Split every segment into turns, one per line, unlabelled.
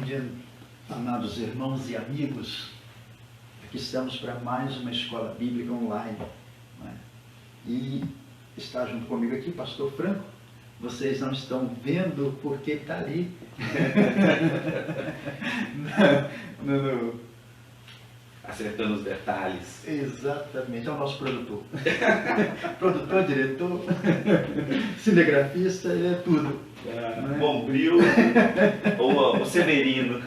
dia, amados irmãos e amigos. Aqui estamos para mais uma escola bíblica online, né? E está junto comigo aqui o pastor Franco. Vocês não estão vendo porque está ali
acertando os detalhes.
Exatamente, é o nosso produtor. Produtor, diretor, cinegrafista, ele é tudo.
Bombril ou o Severino.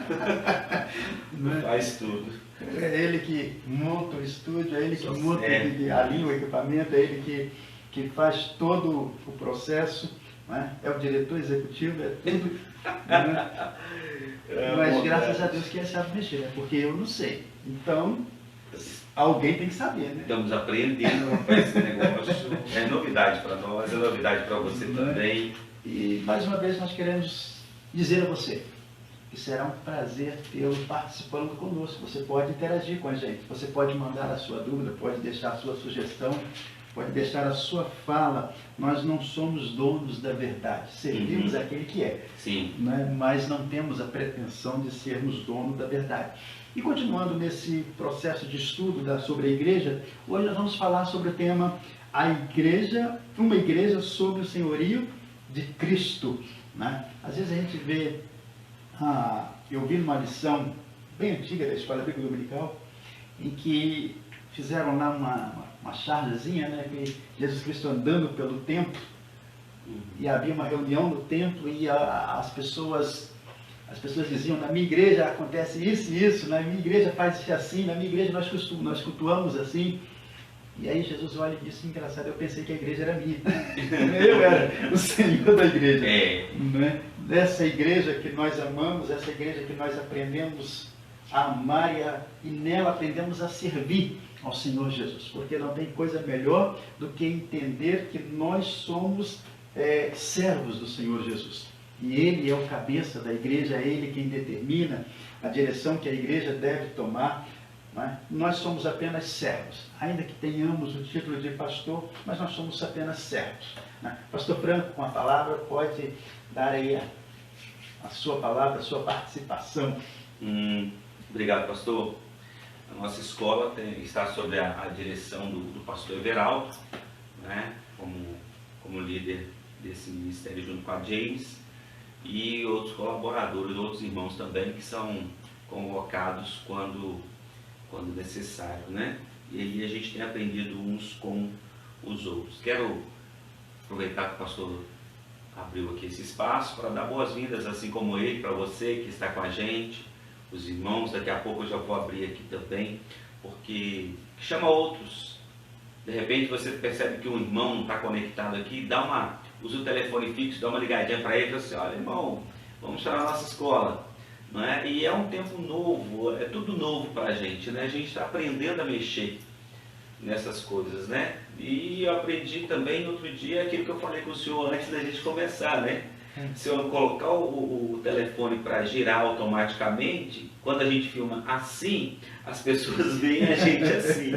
Faz tudo.
É ele que monta o estúdio, é ele que monta, alinha o equipamento, é ele que faz todo o processo, né? É o diretor executivo, é tudo. Né? Mas graças a Deus que ele sabe mexer, né? Porque eu não sei. Então, alguém tem que saber, né?
Estamos aprendendo para esse negócio. É novidade para nós, é novidade para você também.
E mais uma vez nós queremos dizer a você que será um prazer tê-lo participando conosco. Você pode interagir com a gente, você pode mandar a sua dúvida, pode deixar a sua sugestão, pode deixar a sua fala. Nós não somos donos da verdade, servimos aquele que é.
Sim.
Né? Mas não temos a pretensão de sermos donos da verdade. E continuando nesse processo de estudo sobre a igreja, hoje nós vamos falar sobre o tema a igreja, uma igreja sob o senhorio de Cristo. Né? Às vezes a gente vê, eu vi numa lição bem antiga da Escola Bíblica Dominical, em que fizeram lá uma chargezinha, né, que Jesus Cristo andando pelo templo, e havia uma reunião no templo, e as pessoas diziam: na minha igreja acontece isso e isso, na minha igreja faz isso assim, na minha igreja nós cultuamos assim. E aí Jesus olha e disse: engraçado, eu pensei que a igreja era minha. Eu era o Senhor da igreja. Né? Dessa igreja que nós amamos, essa igreja que nós aprendemos a amar e nela aprendemos a servir ao Senhor Jesus. Porque não tem coisa melhor do que entender que nós somos servos do Senhor Jesus. E Ele é o cabeça da igreja, é Ele quem determina a direção que a igreja deve tomar. Né? Nós somos apenas servos, ainda que tenhamos o título de pastor, mas nós somos apenas servos. Né? Pastor Franco, com a palavra, pode dar aí a sua palavra, a sua participação.
Obrigado, pastor. A nossa escola está sob a direção do pastor Everaldo, né? como líder desse ministério junto com a James, e outros colaboradores, outros irmãos também que são convocados quando necessário, né? E aí a gente tem aprendido uns com os outros. Quero aproveitar que o pastor abriu aqui esse espaço para dar boas-vindas, assim como ele, para você que está com a gente, os irmãos. Daqui a pouco eu já vou abrir aqui também, porque chama outros. De repente você percebe que um irmão não está conectado aqui, usa o telefone fixo, dá uma ligadinha para ele e fala assim: olha, irmão, vamos chamar a nossa escola. Não é? E é um tempo novo, é tudo novo para a gente, né? A gente está aprendendo a mexer nessas coisas, né? E eu aprendi também no outro dia aquilo que eu falei com o senhor antes da gente começar, né? Se eu colocar o telefone para girar automaticamente, quando a gente filma assim, as pessoas veem a gente assim,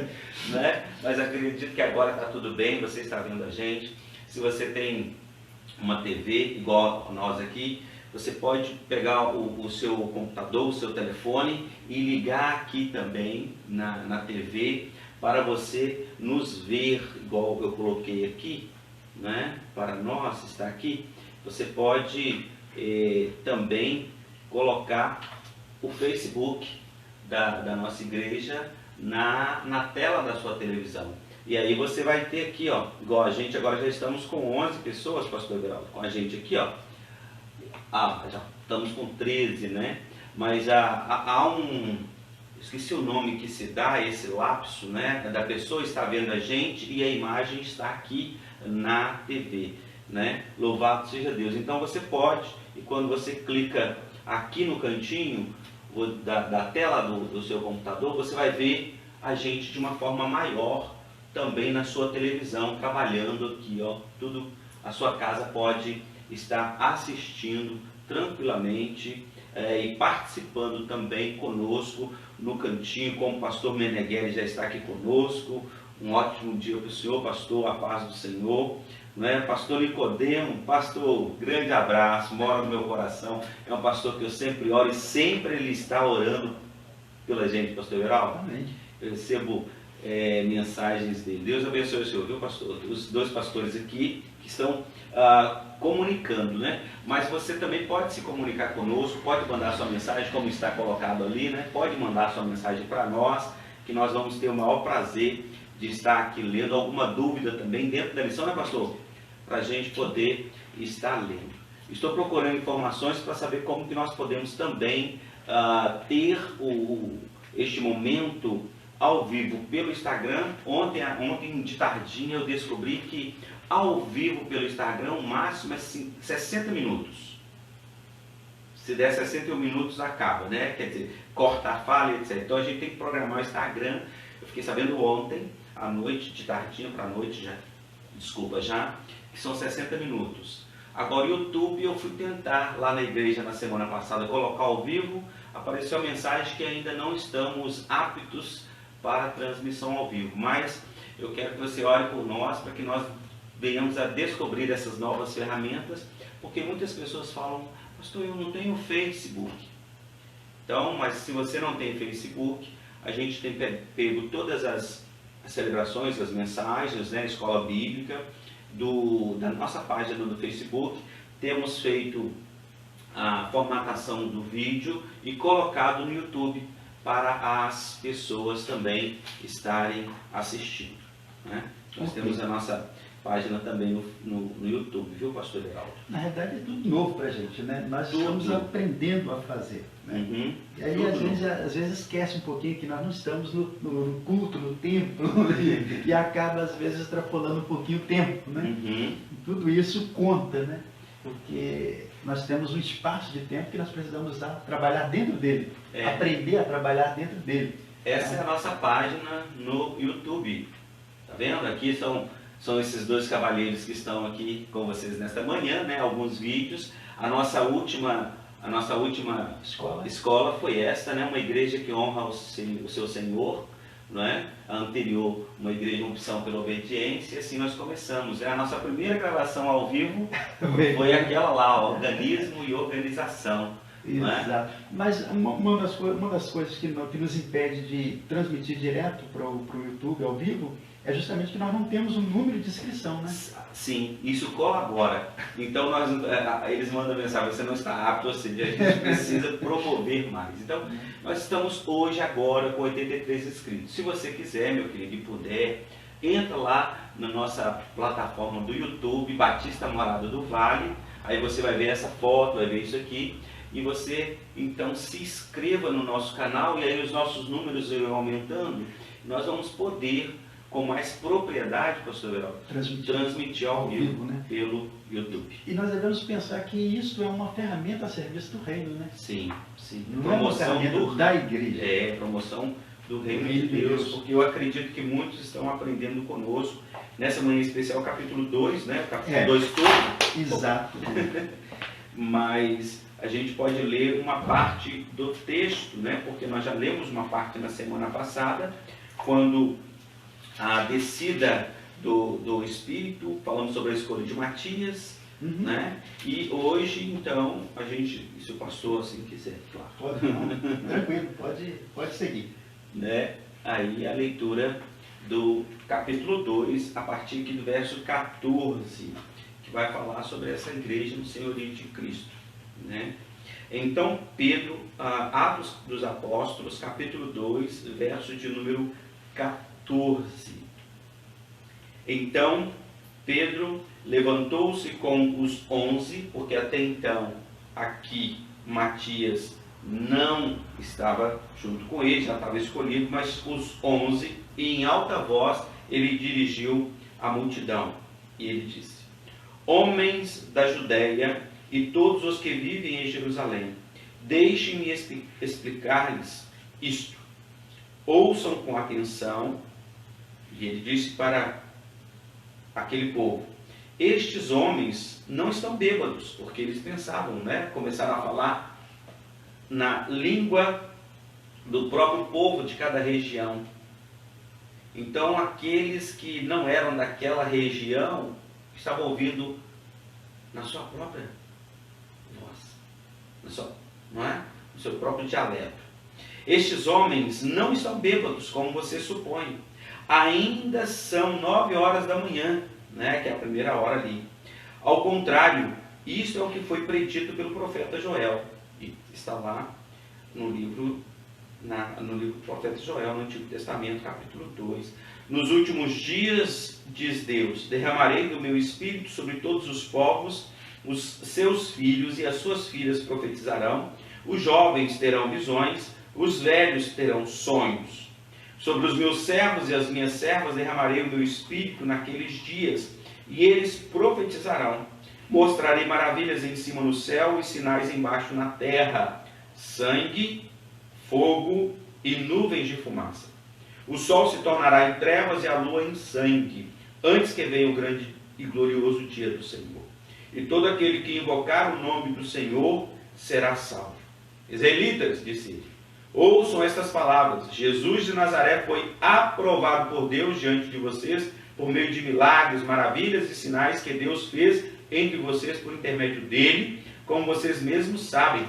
né? Mas acredito que agora está tudo bem, você está vendo a gente. Se você tem uma TV igual nós aqui, você pode pegar o seu computador, o seu telefone e ligar aqui também na TV para você nos ver, igual eu coloquei aqui, né? Para nós estar aqui. Você pode também colocar o Facebook da nossa igreja na tela da sua televisão. E aí você vai ter aqui, ó, igual a gente agora já estamos com 11 pessoas, pastor Everaldo, com a gente aqui, ó. Já estamos com 13, né? Mas há esqueci o nome que se dá, esse lapso, né? Da pessoa estar vendo a gente e a imagem está aqui na TV, né? Louvado seja Deus. Então você pode, e quando você clica aqui no cantinho da tela do seu computador, você vai ver a gente de uma forma maior também na sua televisão, trabalhando aqui, ó, tudo. A sua casa pode estar assistindo tranquilamente e participando também conosco no cantinho, como o pastor Meneghelli já está aqui conosco. Um ótimo dia para o senhor, pastor, a paz do Senhor. né? Pastor Nicodemo, pastor, grande abraço, mora no meu coração, é um pastor que eu sempre oro e sempre ele está orando pela gente, pastor Everaldo.
Amém.
Eu recebo mensagens dele. Deus abençoe o senhor, viu, pastor? Os dois pastores aqui que estão comunicando, né? Mas você também pode se comunicar conosco, pode mandar sua mensagem, como está colocado ali, né? Pode mandar sua mensagem para nós, que nós vamos ter o maior prazer de estar aqui lendo. Alguma dúvida também dentro da lição, né, pastor? Para a gente poder estar lendo. Estou procurando informações para saber como que nós podemos também ter este momento ao vivo pelo Instagram. Ontem de tardinha eu descobri que ao vivo pelo Instagram o máximo é 60 minutos. Se der 61 minutos acaba, né? Quer dizer, corta a fala, etc. Então a gente tem que programar o Instagram. Eu fiquei sabendo ontem, à noite, de tardinha para a noite, que são 60 minutos. Agora o YouTube eu fui tentar lá na igreja na semana passada colocar ao vivo, apareceu a mensagem que ainda não estamos aptos para a transmissão ao vivo, mas eu quero que você ore por nós, para que nós venhamos a descobrir essas novas ferramentas, porque muitas pessoas falam, pastor, eu não tenho Facebook. Então, mas se você não tem Facebook, a gente tem pego todas as celebrações, as mensagens, né, Escola Bíblica, da nossa página do Facebook, temos feito a formatação do vídeo e colocado no YouTube para as pessoas também estarem assistindo, né? Nós temos a nossa página também no YouTube, viu, pastor Everaldo?
Na verdade é tudo novo para a gente, né? Nós estamos aprendendo a fazer, né?
Uhum.
E aí às vezes esquece um pouquinho que nós não estamos no culto, no templo, e acaba às vezes extrapolando um pouquinho o tempo, né?
Uhum.
Tudo isso conta, né? Porque nós temos um espaço de tempo que nós precisamos trabalhar dentro dele, aprender a trabalhar dentro dele.
Essa é a nossa página no YouTube. Tá vendo? Aqui são esses dois cavalheiros que estão aqui com vocês nesta manhã, né? Alguns vídeos. A nossa última escola foi esta, né? Uma igreja que honra o seu Senhor, não é? A anterior, uma igreja, uma opção pela obediência, e assim nós começamos. A nossa primeira gravação ao vivo foi aquela lá, organismo e organização.
Exato. Mas uma das coisas que nos impede de transmitir direto para o YouTube ao vivo é justamente que nós não temos um número de inscrição, né?
Sim, isso colabora. Então eles mandam mensagem, você não está apto, ou seja, a gente precisa promover mais. Então nós estamos hoje agora com 83 inscritos. Se você quiser, meu querido, e puder, entra lá na nossa plataforma do YouTube, Batista Morada do Vale, aí você vai ver essa foto, vai ver isso aqui, e você então se inscreva no nosso canal, e aí os nossos números irão aumentando, e nós vamos poder com mais propriedade, pastor Everaldo, transmitir ao vivo, né? Pelo YouTube.
E nós devemos pensar que isso é uma ferramenta a serviço do reino, né?
Sim, sim.
Não promoção é uma ferramenta da igreja.
Promoção do reino de Deus, porque eu acredito que muitos estão aprendendo conosco, nessa manhã especial, capítulo 2, né? Capítulo 2 todo.
Exato.
Mas a gente pode ler uma parte do texto, né? Porque nós já lemos uma parte na semana passada, quando a descida do Espírito, falamos sobre a escolha de Matias, né? E hoje, então, a gente, se o pastor assim quiser, claro.
Pode, não, tranquilo, pode seguir.
Né? Aí a leitura do capítulo 2, a partir aqui do verso 14, que vai falar sobre essa igreja no senhorio de Cristo, né? Então, Pedro, Atos dos Apóstolos, capítulo 2, verso de número 14. Então Pedro levantou-se com os 11, porque até então aqui Matias não estava junto com ele, já estava escolhido, mas os 11, e em alta voz ele dirigiu a multidão, e ele disse: homens da Judéia e todos os que vivem em Jerusalém, deixem-me explicar-lhes isto. Ouçam com atenção. E ele disse para aquele povo: estes homens não estão bêbados, porque eles pensavam, né? Começaram a falar na língua do próprio povo de cada região. Então aqueles que não eram daquela região estava ouvindo na sua própria voz, não é? No seu próprio dialeto. Estes homens não estão bêbados, como você supõe. Ainda são 9 horas da manhã, né? Que é a primeira hora ali. Ao contrário, isso é o que foi predito pelo profeta Joel. E está lá no livro do profeta Joel, no Antigo Testamento, capítulo 2. Nos últimos dias, diz Deus, derramarei do meu espírito sobre todos os povos, os seus filhos e as suas filhas profetizarão, os jovens terão visões, os velhos terão sonhos. Sobre os meus servos e as minhas servas derramarei o meu espírito naqueles dias, e eles profetizarão. Mostrarei maravilhas em cima no céu e sinais embaixo na terra, sangue, fogo e nuvens de fumaça. O sol se tornará em trevas e a lua em sangue, antes que venha o grande e glorioso dia do Senhor. E todo aquele que invocar o nome do Senhor será salvo. Israelitas, disse ele, ouçam estas palavras. Jesus de Nazaré foi aprovado por Deus diante de vocês, por meio de milagres, maravilhas e sinais que Deus fez entre vocês por intermédio dele, como vocês mesmos sabem.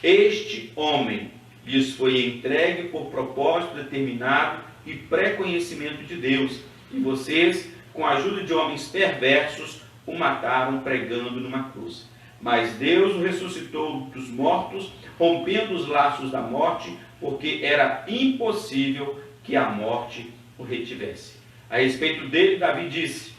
Este homem lhes foi entregue por propósito determinado e pré-conhecimento de Deus, e vocês, com a ajuda de homens perversos, o mataram pregando numa cruz. Mas Deus o ressuscitou dos mortos, rompendo os laços da morte, porque era impossível que a morte o retivesse. A respeito dele, Davi disse,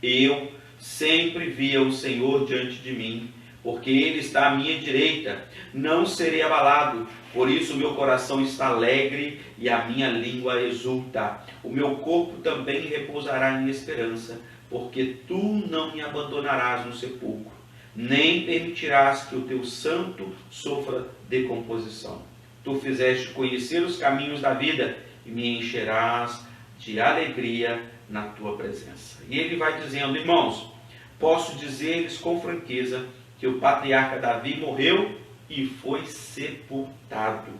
eu sempre via o Senhor diante de mim, porque ele está à minha direita, não serei abalado. Por isso o meu coração está alegre e a minha língua exulta. O meu corpo também repousará em esperança, porque tu não me abandonarás no sepulcro, nem permitirás que o teu santo sofra decomposição. Tu fizeste conhecer os caminhos da vida e me encherás de alegria na tua presença. E ele vai dizendo, irmãos, posso dizer-lhes com franqueza que o patriarca Davi morreu e foi sepultado.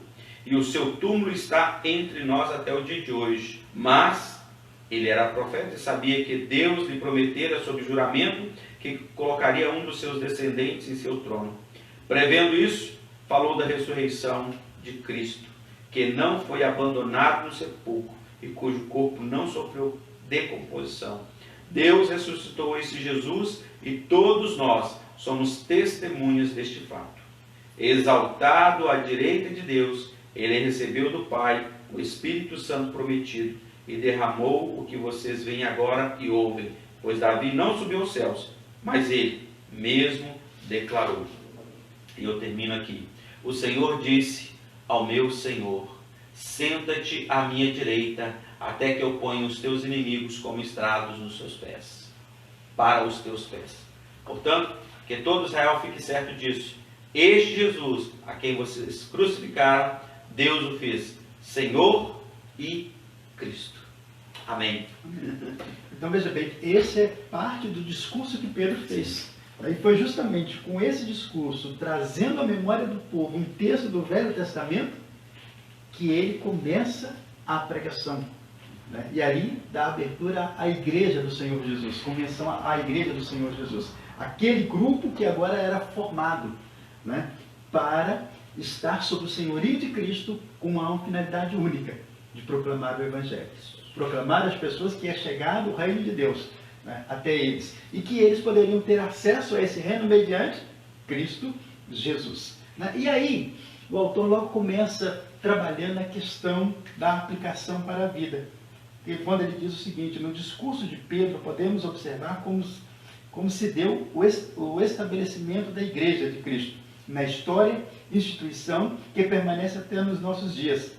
E o seu túmulo está entre nós até o dia de hoje. Mas ele era profeta e sabia que Deus lhe prometera sob juramento que colocaria um dos seus descendentes em seu trono. Prevendo isso, falou da ressurreição de Cristo, que não foi abandonado no sepulcro e cujo corpo não sofreu decomposição. Deus ressuscitou esse Jesus e todos nós somos testemunhas deste fato. Exaltado à direita de Deus, ele recebeu do Pai o Espírito Santo prometido e derramou o que vocês veem agora e ouvem, pois Davi não subiu aos céus, mas ele mesmo declarou. E eu termino aqui. O Senhor disse ao meu Senhor, senta-te à minha direita, até que eu ponha os teus inimigos como estrados nos seus pés, para os teus pés. Portanto, que todo Israel fique certo disso. Este Jesus, a quem vocês crucificaram, Deus o fez Senhor e Cristo. Amém.
Então veja bem, esse é parte do discurso que Pedro fez. E foi justamente com esse discurso, trazendo à memória do povo um texto do Velho Testamento, que ele começa a pregação. E ali dá abertura à igreja do Senhor Jesus, convenção à igreja do Senhor Jesus. Aquele grupo que agora era formado, para estar sob o senhorio de Cristo com uma finalidade única, de proclamar o Evangelho. Proclamar às pessoas que é chegado o reino de Deus, até eles. E que eles poderiam ter acesso a esse reino mediante Cristo Jesus. E aí, o autor logo começa trabalhando a questão da aplicação para a vida. E quando ele diz o seguinte, no discurso de Pedro, podemos observar como se deu o estabelecimento da igreja de Cristo, na história, instituição que permanece até nos nossos dias,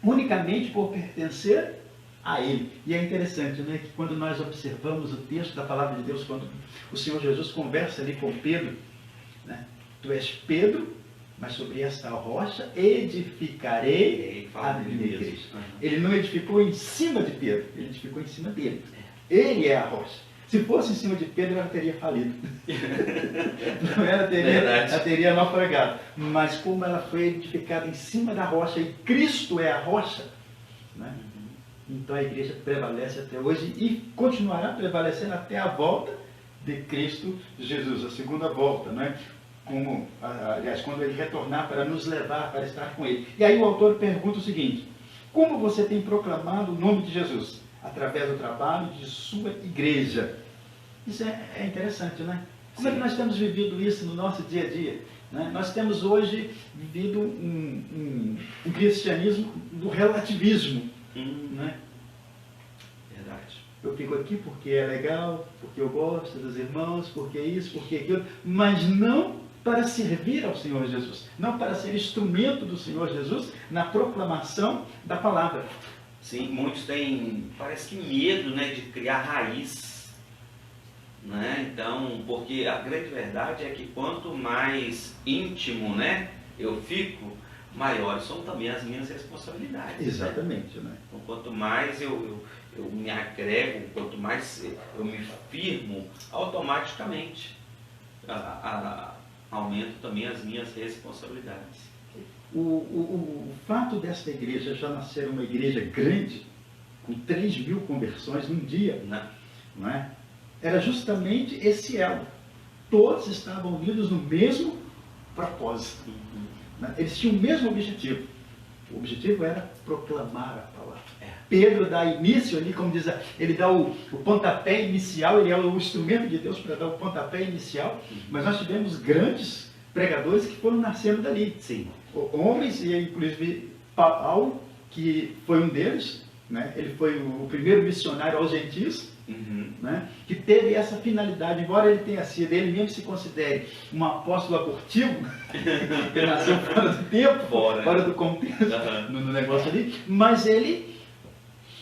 unicamente por pertencer a Ele. E é interessante, que quando nós observamos o texto da palavra de Deus, quando o Senhor Jesus conversa ali com Pedro, tu és Pedro, mas sobre esta rocha edificarei a minha igreja. Ele não edificou em cima de Pedro, ele edificou em cima dele. Ele é a rocha. Se fosse em cima de Pedro, ela teria falido. Não, ela teria naufragado. Mas como ela foi edificada em cima da rocha, e Cristo é a rocha, Então a igreja prevalece até hoje e continuará prevalecendo até a volta de Cristo Jesus, a segunda volta, né? Como, aliás, quando ele retornar para nos levar, para estar com ele. E aí o autor pergunta o seguinte: como você tem proclamado o nome de Jesus? Através do trabalho de sua igreja. Isso é interessante, né? Como é que nós temos vivido isso no nosso dia a dia? Né? Nós temos hoje vivido um cristianismo do relativismo. Né?
Verdade.
Eu fico aqui porque é legal, porque eu gosto dos irmãos, porque isso, porque aquilo, mas não para servir ao Senhor Jesus, não para ser instrumento do Senhor Jesus na proclamação da palavra.
Sim, muitos têm, parece que medo, né, de criar raiz, né? Então, porque a grande verdade é que quanto mais íntimo, né, eu fico, maiores são também as minhas responsabilidades.
Exatamente, né?
Então, quanto mais eu me agrego, quanto mais eu me firmo, automaticamente aumento também as minhas responsabilidades.
O fato desta igreja já nascer uma igreja grande, com 3.000 conversões num dia, não é? Era justamente esse elo. Todos estavam unidos no mesmo propósito. Eles tinham o mesmo objetivo. O objetivo era proclamar a palavra. Pedro dá início ali, como diz, ele dá o pontapé inicial, ele é o instrumento de Deus para dar o pontapé inicial, mas nós tivemos grandes pregadores que foram nascendo dali.
Sim.
Homens, e inclusive Paulo, que foi um deles, né? Ele foi o primeiro missionário aos gentios, né? Que teve essa finalidade, embora ele tenha sido, ele mesmo se considere um apóstolo abortivo, ele nasceu fora do tempo, fora do contexto, no negócio ali, mas ele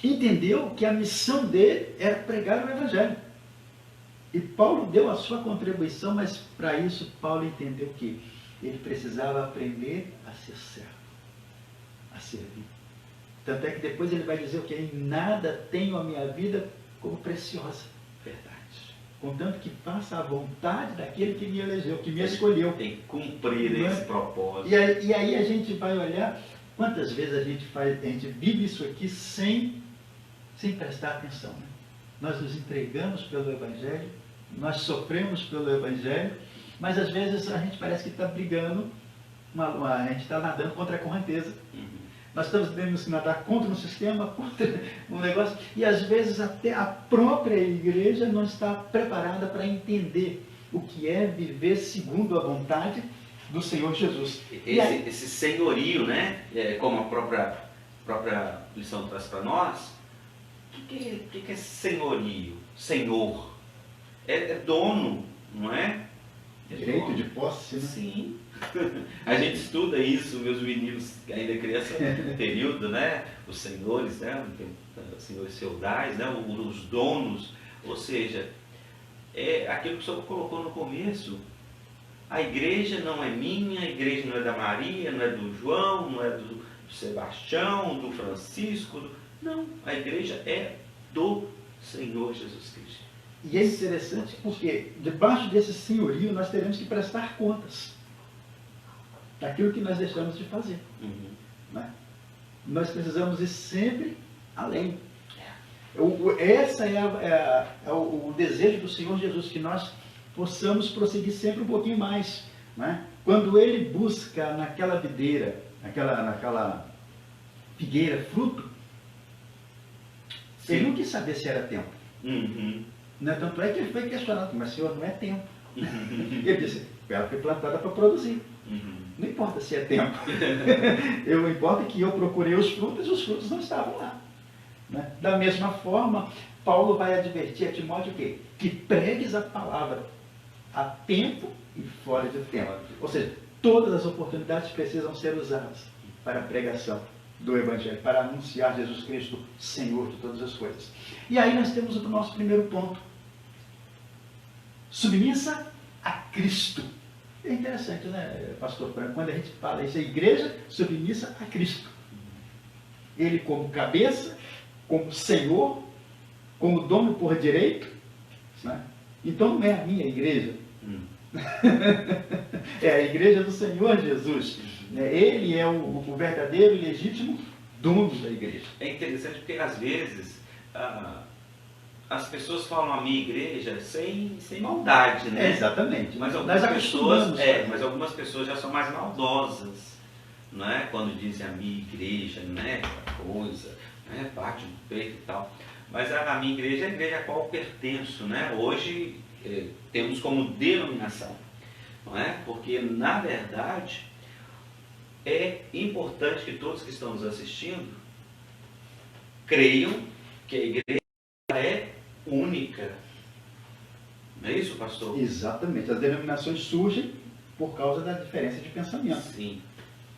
entendeu que a missão dele era pregar o Evangelho. E Paulo deu a sua contribuição, mas para isso Paulo entendeu que ele precisava aprender a ser servo, a servir. Tanto é que depois ele vai dizer o que? Em nada tenho a minha vida como preciosa.
Verdade.
Contanto que faça a vontade daquele que me elegeu, que me escolheu.
Tem que cumprir esse propósito.
E aí a gente vai olhar quantas vezes a gente vive isso aqui sem prestar atenção. Né? Nós nos entregamos pelo Evangelho, nós sofremos pelo Evangelho, mas às vezes a gente parece que está brigando, a gente está nadando contra a correnteza. Nós temos que nadar contra um sistema, contra um negócio, e às vezes até a própria igreja não está preparada para entender o que é viver segundo a vontade do Senhor Jesus.
Esse senhorio, né? Como a própria lição traz para nós, o que é senhorio? Senhor. É dono, não é?
Direito dono de posse, né?
Sim. A gente estuda isso, meus meninos, ainda criança, período, né? Os senhores, né? Os senhores feudais, né? Os donos, ou seja, é aquilo que o senhor colocou no começo. A igreja não é minha, a igreja não é da Maria, não é do João, não é do Sebastião, do Francisco. Não, a igreja é do Senhor Jesus Cristo.
E é interessante porque debaixo desse senhorio nós teremos que prestar contas daquilo que nós deixamos de fazer. Né? Nós precisamos ir sempre além. Essa é o desejo do Senhor Jesus, que nós possamos prosseguir sempre um pouquinho mais. Né? Quando Ele busca naquela videira, naquela figueira, fruto, Ele não quis saber se era tempo. Né? Tanto é que ele foi questionado, mas Senhor, não é tempo. Ele disse, ela foi plantada para produzir. Não importa se é tempo. O importa é que eu procurei os frutos não estavam lá. Né? Da mesma forma, Paulo vai advertir a Timóteo o quê? Que pregues a palavra a tempo e fora de tempo. Ou seja, todas as oportunidades precisam ser usadas para a pregação do Evangelho, para anunciar Jesus Cristo, Senhor de todas as coisas. E aí nós temos o nosso primeiro ponto. Submissa a Cristo. É interessante, né, pastor Franco? Quando a gente fala isso, a igreja submissa a Cristo. Ele como cabeça, como Senhor, como dono por direito. Né? Então não é a minha igreja. É a igreja do Senhor Jesus. Ele é o verdadeiro e legítimo dono da igreja.
É interessante porque às vezes as pessoas falam a minha igreja sem maldade, né?
Exatamente.
Mas
Mas
algumas pessoas já são mais maldosas, não é? Quando dizem a minha igreja, né? Coisa, né? Bate no peito e tal. Mas a minha igreja é a igreja a qual eu pertenço, né? Hoje temos como denominação, não é? Porque na verdade é importante que todos que estão nos assistindo creiam que a igreja é única. Não é isso, pastor?
Exatamente. As denominações surgem por causa da diferença de pensamento.
Sim.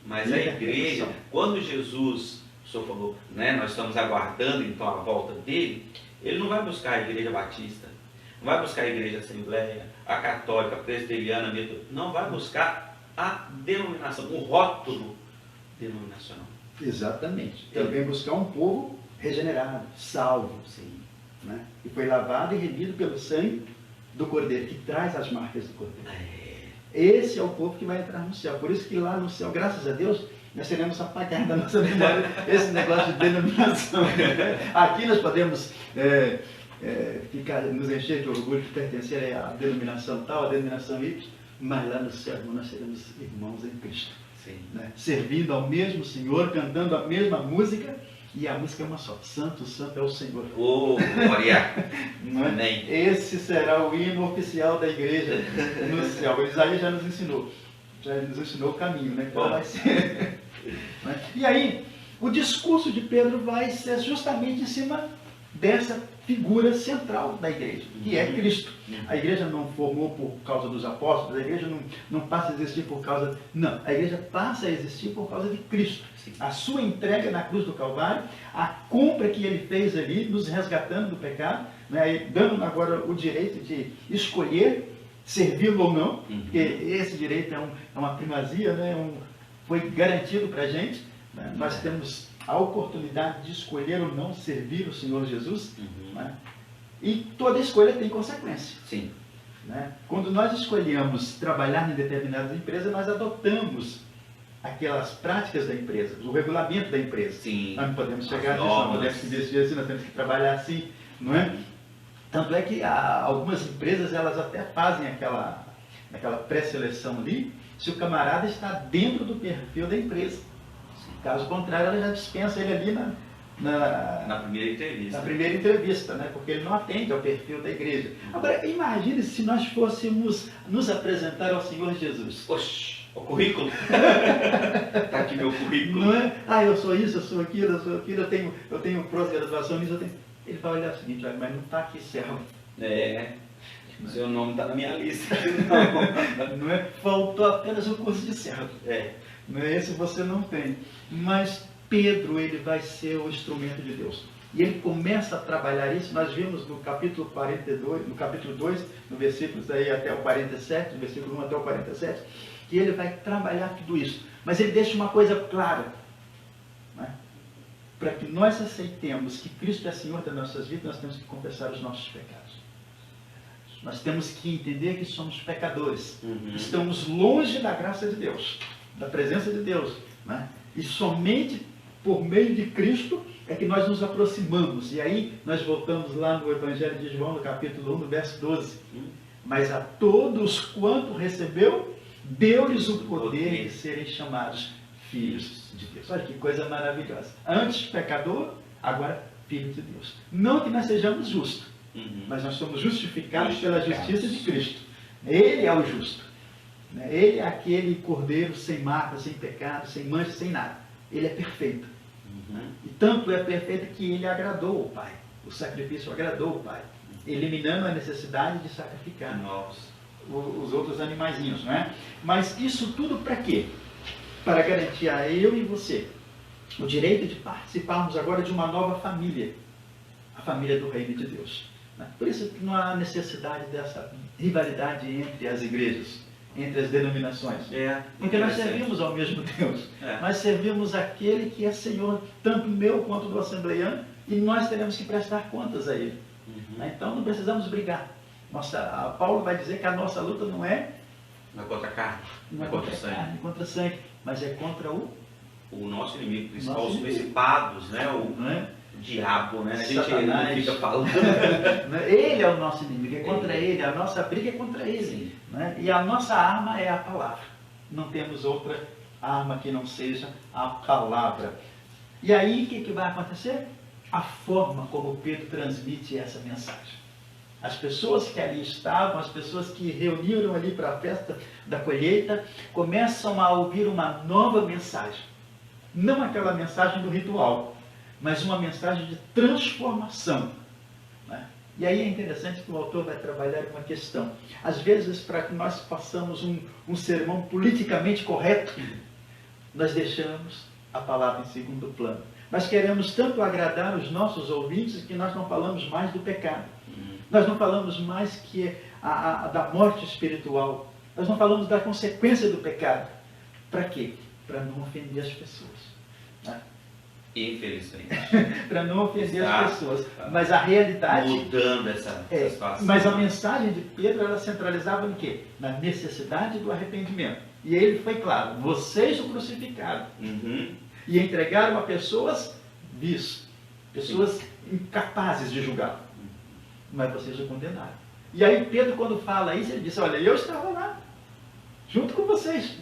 Mas a igreja, quando Jesus, o senhor falou, né, nós estamos aguardando então a volta dele, ele não vai buscar a igreja batista, não vai buscar a igreja assembleia, a católica, a presbiteriana, não vai buscar a denominação, o rótulo denominacional.
Exatamente. Ele vem buscar um povo regenerado, salvo,
Sim.
né? E foi lavado e remido pelo sangue do Cordeiro, que traz as marcas do Cordeiro. Esse é o povo que vai entrar no céu. Por isso que lá no céu, graças a Deus, nós teremos apagar da nossa memória esse negócio de denominação. Aqui nós podemos nos encher de orgulho de pertencer à denominação tal, à denominação Y, mas lá no céu nós seremos irmãos em Cristo.
Sim.
Né? Servindo ao mesmo Senhor, cantando a mesma música, e a música é uma só. Santo, Santo é o Senhor.
Oh, glória!
Amém. Esse será o hino oficial da igreja no céu. O Isaías já nos ensinou o caminho, né? Qual vai ser. E aí, o discurso de Pedro vai ser justamente em cima dessa figura central da igreja, que é Cristo. A igreja não formou por causa dos apóstolos, a igreja não passa a existir por causa... Não, a igreja passa a existir por causa de Cristo. A sua entrega na cruz do Calvário, a compra que ele fez ali, nos resgatando do pecado, né, dando agora o direito de escolher servi-lo ou não, porque esse direito é uma primazia, né, foi garantido para a gente, né, nós temos a oportunidade de escolher ou não servir o Senhor Jesus, né, e toda escolha tem consequência.
Sim.
Né? Quando nós escolhemos trabalhar em determinadas empresas, nós adotamos aquelas práticas da empresa, o regulamento da empresa.
Sim.
Nós não podemos chegar assim, nós podemos se vestir assim, nós temos que trabalhar assim, não é? Tanto é que algumas empresas, elas até fazem aquela pré-seleção ali, se o camarada está dentro do perfil da empresa. Caso contrário, ela já dispensa ele ali na
primeira entrevista.
Na primeira entrevista, né? Porque ele não atende ao perfil da igreja. Agora, imagine se nós fôssemos nos apresentar ao Senhor Jesus.
Oxi, o currículo. Está aqui meu currículo.
Não é? Eu sou isso, eu sou aquilo, eu tenho pós-graduação nisso, Ele vai olhar o seguinte, mas não está aqui servo.
Seu nome está na minha lista.
Não é? Faltou apenas o curso de servo. Não é? Esse você não tem. Mas Pedro, ele vai ser o instrumento de Deus. E ele começa a trabalhar isso, nós vimos no capítulo 42, no capítulo 2, no versículos aí até o 47, no versículo 1 até o 47, que ele vai trabalhar tudo isso. Mas ele deixa uma coisa clara, né? Para que nós aceitemos que Cristo é Senhor das nossas vidas, nós temos que confessar os nossos pecados. Nós temos que entender que somos pecadores. Estamos longe da graça de Deus, da presença de Deus, né? E somente por meio de Cristo é que nós nos aproximamos. E aí nós voltamos lá no Evangelho de João, no capítulo 1, no verso 12. Mas a todos quanto recebeu, deu-lhes o poder de serem chamados filhos de Deus. Olha que coisa maravilhosa. Antes pecador, agora filho de Deus. Não que nós sejamos justos, mas nós somos justificados pela justiça de Cristo. Ele é o justo. Ele é aquele cordeiro sem marca, sem pecado, sem mancha, sem nada. Ele é perfeito. E tanto é perfeito que ele agradou o Pai. O sacrifício agradou o Pai, eliminando a necessidade de sacrificar os outros animaizinhos, não é? Mas isso tudo para quê? Para garantir a eu e você o direito de participarmos agora de uma nova família, a família do Reino de Deus. Por isso que não há necessidade dessa rivalidade entre as igrejas, entre as denominações. Porque nós servimos ao mesmo Deus. Nós servimos aquele que é Senhor, tanto meu quanto do assembleiano, e nós teremos que prestar contas a Ele. Então não precisamos brigar. Paulo vai dizer que a nossa luta não é
contra a carne,
não é contra a carne, contra sangue, mas é contra o
o nosso inimigo principal,
Nosso
os
inimigo.
principados, né?
Não é?
O diabo, né? A gente
Satanás.
não fica falando.
Ele é o nosso inimigo, é contra ele, a nossa briga é contra ele.
Sim.
Né? E a nossa arma é a palavra. Não temos outra arma que não seja a palavra. E aí o que vai acontecer? A forma como Pedro transmite essa mensagem. As pessoas que ali estavam, as pessoas que reuniram ali para a festa da colheita, começam a ouvir uma nova mensagem. Não aquela mensagem do ritual, mas uma mensagem de transformação. Né? E aí é interessante que o autor vai trabalhar uma questão. Às vezes, para que nós façamos um sermão politicamente correto, nós deixamos a palavra em segundo plano. Nós queremos tanto agradar os nossos ouvintes que nós não falamos mais do pecado. Nós não falamos mais que da morte espiritual. Nós não falamos da consequência do pecado. Para quê? Para não ofender as pessoas. Né?
Infelizmente.
Para não ofender as pessoas. Mas a realidade...
Mudando essa situação.
Mas a mensagem de Pedro, ela centralizava em quê? Na necessidade do arrependimento. E ele foi claro, vocês o crucificaram. E entregaram a pessoas vis, pessoas incapazes de julgar. Mas vocês o condenaram. E aí Pedro, quando fala isso, ele diz, olha, eu estava lá, junto com vocês.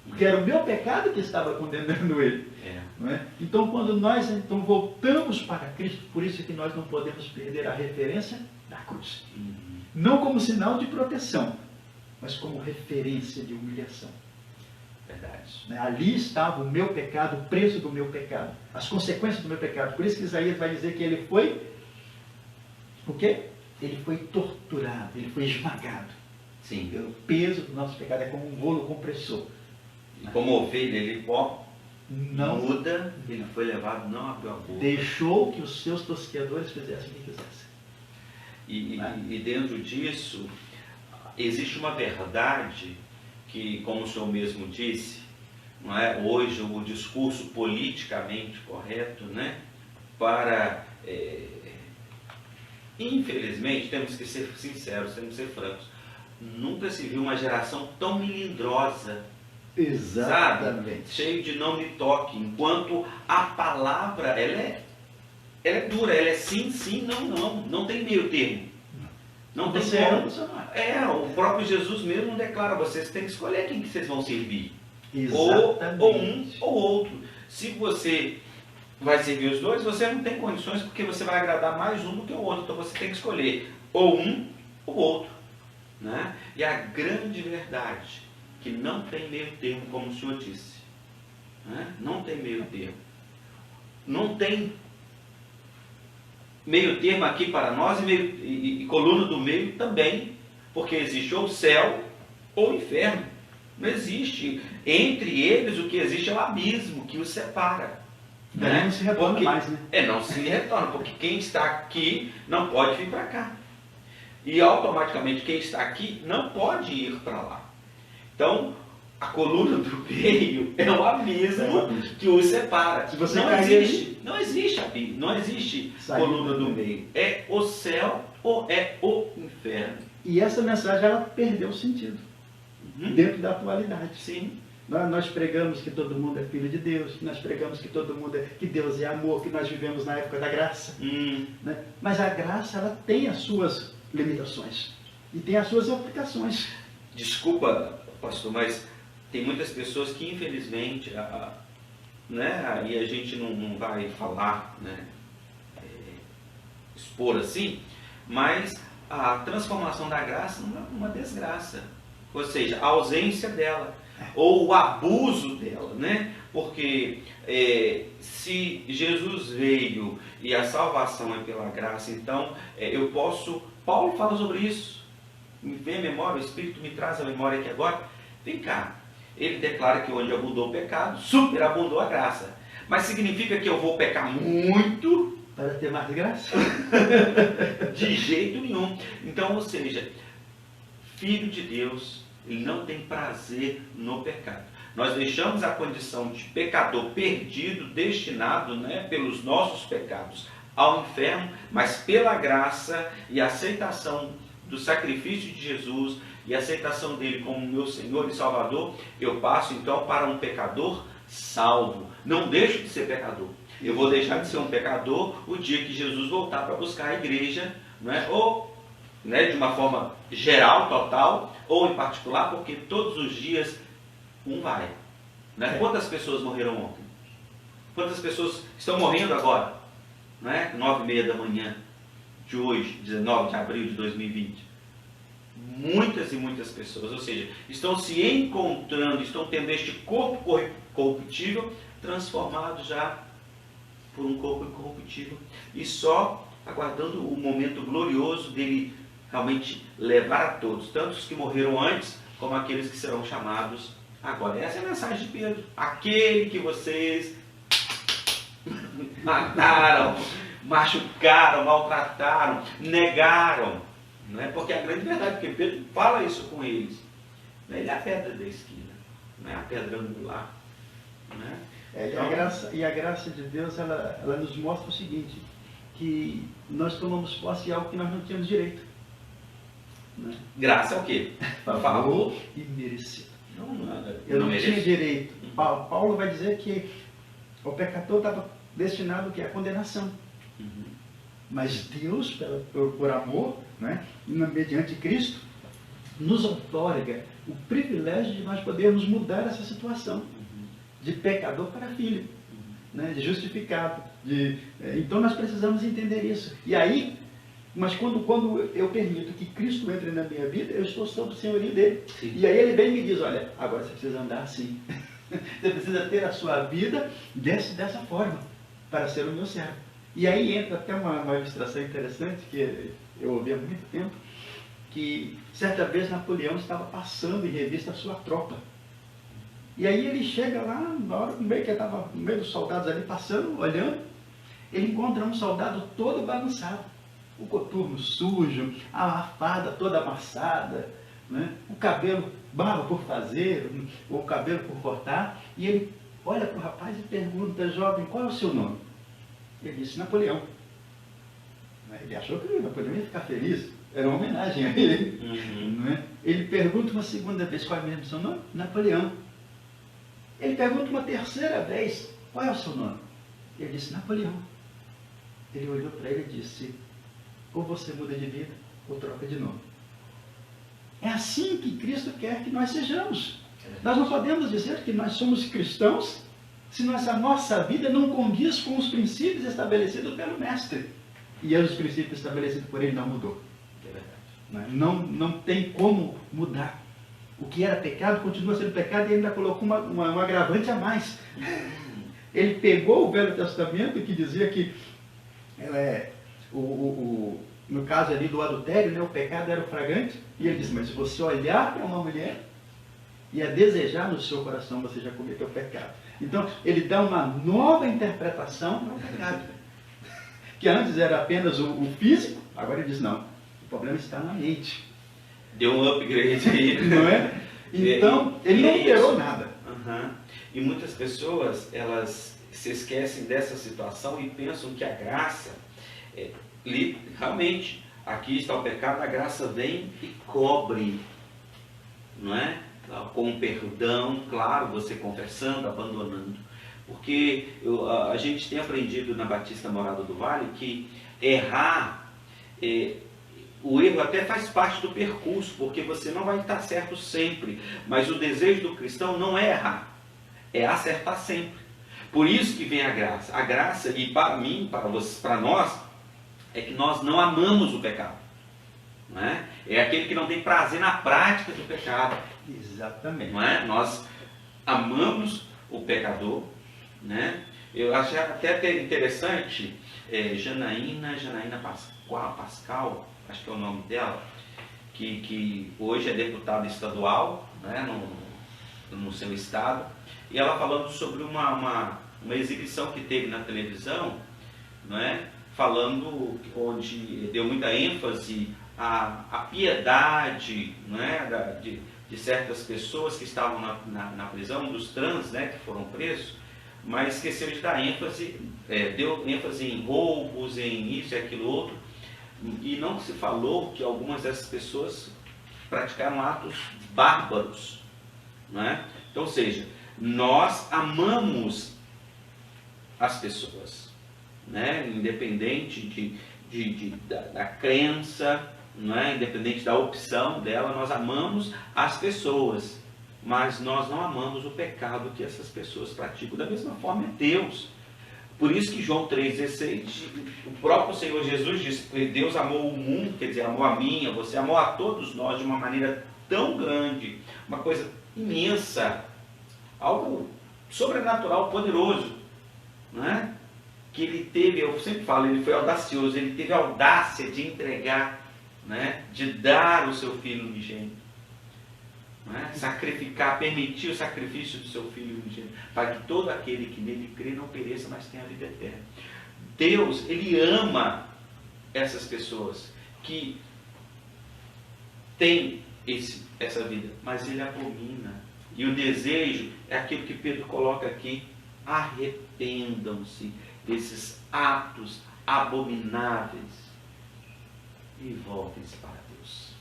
Porque era o meu pecado que estava condenando ele. Não é? Então, quando nós voltamos para Cristo, por isso que nós não podemos perder a referência da cruz. Não como sinal de proteção, mas como referência de humilhação.
Verdade.
Ali estava o meu pecado, o preço do meu pecado, as consequências do meu pecado. Por isso que Isaías vai dizer que ele foi, o quê? Ele foi torturado, ele foi esmagado.
Sim.
Pelo peso do nosso pecado, é como um rolo compressor.
E como ovelha, ele
não
muda, ele foi levado, não abriu a boca.
Deixou que os seus tosqueadores fizessem o que quisessem.
E dentro disso, existe uma verdade que, como o senhor mesmo disse, não é? Hoje o discurso politicamente correto, né? Infelizmente, temos que ser sinceros, temos que ser francos, nunca se viu uma geração tão melindrosa,
exatamente,
sabe? Cheio de não me toque, enquanto a palavra, ela é dura, ela é sim, sim, não, não tem meio termo. Não tem como. O próprio Jesus mesmo declara, vocês têm que escolher quem que vocês vão servir.
Exatamente.
Ou um ou outro. Se você vai servir os dois, você não tem condições, porque você vai agradar mais um do que o outro. Então você tem que escolher ou um ou outro. Né? E a grande verdade, que não tem meio termo, como o senhor disse. Né? Não tem meio termo. Não tem meio termo aqui para nós e coluna do meio também, porque existe ou o céu ou o inferno. Não existe. Entre eles o que existe é o abismo que os separa.
Né? Não se retorna mais, né?
Não se retorna, porque quem está aqui não pode vir para cá. E automaticamente quem está aqui não pode ir para lá. Então, a coluna do meio é o abismo que os separa.
Se você
não existe coluna do meio. É o céu ou é o inferno.
E essa mensagem, ela perdeu o sentido dentro da atualidade.
Sim.
Nós pregamos que todo mundo é filho de Deus, nós pregamos que todo mundo que Deus é amor, que nós vivemos na época da graça. Né? Mas a graça, ela tem as suas limitações e tem as suas aplicações.
Desculpa, pastor, mas tem muitas pessoas que infelizmente, né, aí a gente não vai falar, né, expor assim, mas a transformação da graça é uma desgraça, ou seja, a ausência dela, ou o abuso dela, né? Porque se Jesus veio e a salvação é pela graça, então eu posso, Paulo fala sobre isso, me vem a memória, o Espírito me traz a memória aqui agora, vem cá, ele declara que onde abundou o pecado, superabundou a graça, mas significa que eu vou pecar muito
para ter mais graça?
De jeito nenhum. Então, ou seja, filho de Deus, ele não tem prazer no pecado. Nós deixamos a condição de pecador perdido, destinado, né, pelos nossos pecados ao inferno, mas pela graça e aceitação do sacrifício de Jesus e aceitação dele como meu Senhor e Salvador, eu passo então para um pecador salvo. Não deixo de ser pecador. Eu vou deixar de ser um pecador o dia que Jesus voltar para buscar a igreja, não é? Ou, né, de uma forma geral, total, ou em particular, porque todos os dias um vai. Né? Quantas pessoas morreram ontem? Quantas pessoas estão morrendo agora? Né? 9h30 da manhã de hoje, 19 de abril de 2020. Muitas e muitas pessoas, ou seja, estão se encontrando, estão tendo este corpo corruptível transformado já por um corpo incorruptível e só aguardando o momento glorioso dele realmente levar a todos, tanto os que morreram antes como aqueles que serão chamados agora. Essa é a mensagem de Pedro. Aquele que vocês mataram, machucaram, maltrataram, negaram. Não é? Porque a grande verdade, porque Pedro fala isso com eles. Ele é a pedra da esquina, não é a pedra angular. Né?
E a graça de Deus, ela nos mostra o seguinte, que nós tomamos posse de algo que nós não tínhamos direito. Né?
Graça é o quê?
Favor e merecido. Eu não tinha direito. Paulo vai dizer que o pecador estava destinado à condenação. Mas Deus, por amor, né, mediante Cristo, nos outorga o privilégio de nós podermos mudar essa situação. De pecador para filho, né, de justificado. Então nós precisamos entender isso. E aí, mas quando eu permito que Cristo entre na minha vida, eu estou sob o senhorio dele. Sim. E aí ele vem e me diz, olha, agora você precisa andar assim. Você precisa ter a sua vida dessa forma, para ser o meu servo. E aí entra até uma ilustração interessante, que eu ouvi há muito tempo, que certa vez Napoleão estava passando em revista a sua tropa. E aí ele chega lá, na hora, no meio dos soldados ali passando, olhando, ele encontra um soldado todo bagunçado, o coturno sujo, a farda toda amassada, né? O cabelo, barba por fazer, o cabelo por cortar, e ele olha para o rapaz e pergunta, jovem, qual é o seu nome? Ele disse, Napoleão. Ele achou que Napoleão ia ficar feliz, era uma homenagem a ele. Né? Ele pergunta uma segunda vez, qual é mesmo o seu nome? Napoleão. Ele pergunta uma terceira vez, qual é o seu nome? Ele disse, Napoleão. Ele olhou para ele e disse, ou você muda de vida, ou troca de nome. É assim que Cristo quer que nós sejamos. Nós não podemos dizer que nós somos cristãos se a nossa vida não condiz com os princípios estabelecidos pelo Mestre. E os princípios estabelecidos por ele não mudou. Não tem como mudar. O que era pecado continua sendo pecado e ainda colocou um agravante a mais. Ele pegou o Velho Testamento, que dizia que, no caso ali do adultério, né, o pecado era o flagrante, e ele disse, mas se você olhar para uma mulher e a desejar no seu coração, você já cometeu pecado. Então, ele dá uma nova interpretação para o pecado. Que antes era apenas o físico, agora ele diz, não, o problema está na mente.
Deu um upgrade aí.
Não é? Então, ele não alterou nada.
E muitas pessoas, elas se esquecem dessa situação e pensam que a graça, realmente, aqui está o pecado, a graça vem e cobre, não é? Com perdão, claro, você confessando, abandonando. Porque a gente tem aprendido na Batista Morada do Vale que errar, o erro até faz parte do percurso, porque você não vai estar certo sempre. Mas o desejo do cristão não é errar, é acertar sempre. Por isso que vem a graça. A graça, e para mim, para nós, é que nós não amamos o pecado. Não é? É aquele que não tem prazer na prática do pecado.
Exatamente.
Não é? Nós amamos o pecador. Né? Eu achei até interessante, Janaína Pascal, acho que é o nome dela, que hoje é deputada estadual, né, no seu estado, e ela falando sobre uma exibição que teve na televisão, né, falando, onde deu muita ênfase à piedade, né, de certas pessoas que estavam na prisão, dos trans, né, que foram presos, mas esqueceu de dar ênfase, deu ênfase em roubos, em isso e aquilo outro, e não se falou que algumas dessas pessoas praticaram atos bárbaros, não é? Então, ou seja, Nós amamos as pessoas, né? Independente da crença, né? Independente da opção dela, nós amamos as pessoas, mas nós não amamos o pecado que essas pessoas praticam. Da mesma forma é Deus. Por isso que João 3,16, o próprio Senhor Jesus diz que Deus amou o mundo, quer dizer, amou a mim, a você, amou a todos nós de uma maneira tão grande, uma coisa imensa, algo sobrenatural, poderoso, né? Que ele teve, eu sempre falo, ele foi audacioso, ele teve a audácia de entregar, né? De dar o seu filho unigênito, né? Sacrificar, permitir o sacrifício do seu filho unigênito, para que todo aquele que nele crê não pereça, mas tenha a vida eterna. Deus, ele ama essas pessoas que têm essa vida, mas ele abomina. E o desejo é aquilo que Pedro coloca aqui: arrependam-se desses atos abomináveis e voltem-se para Deus.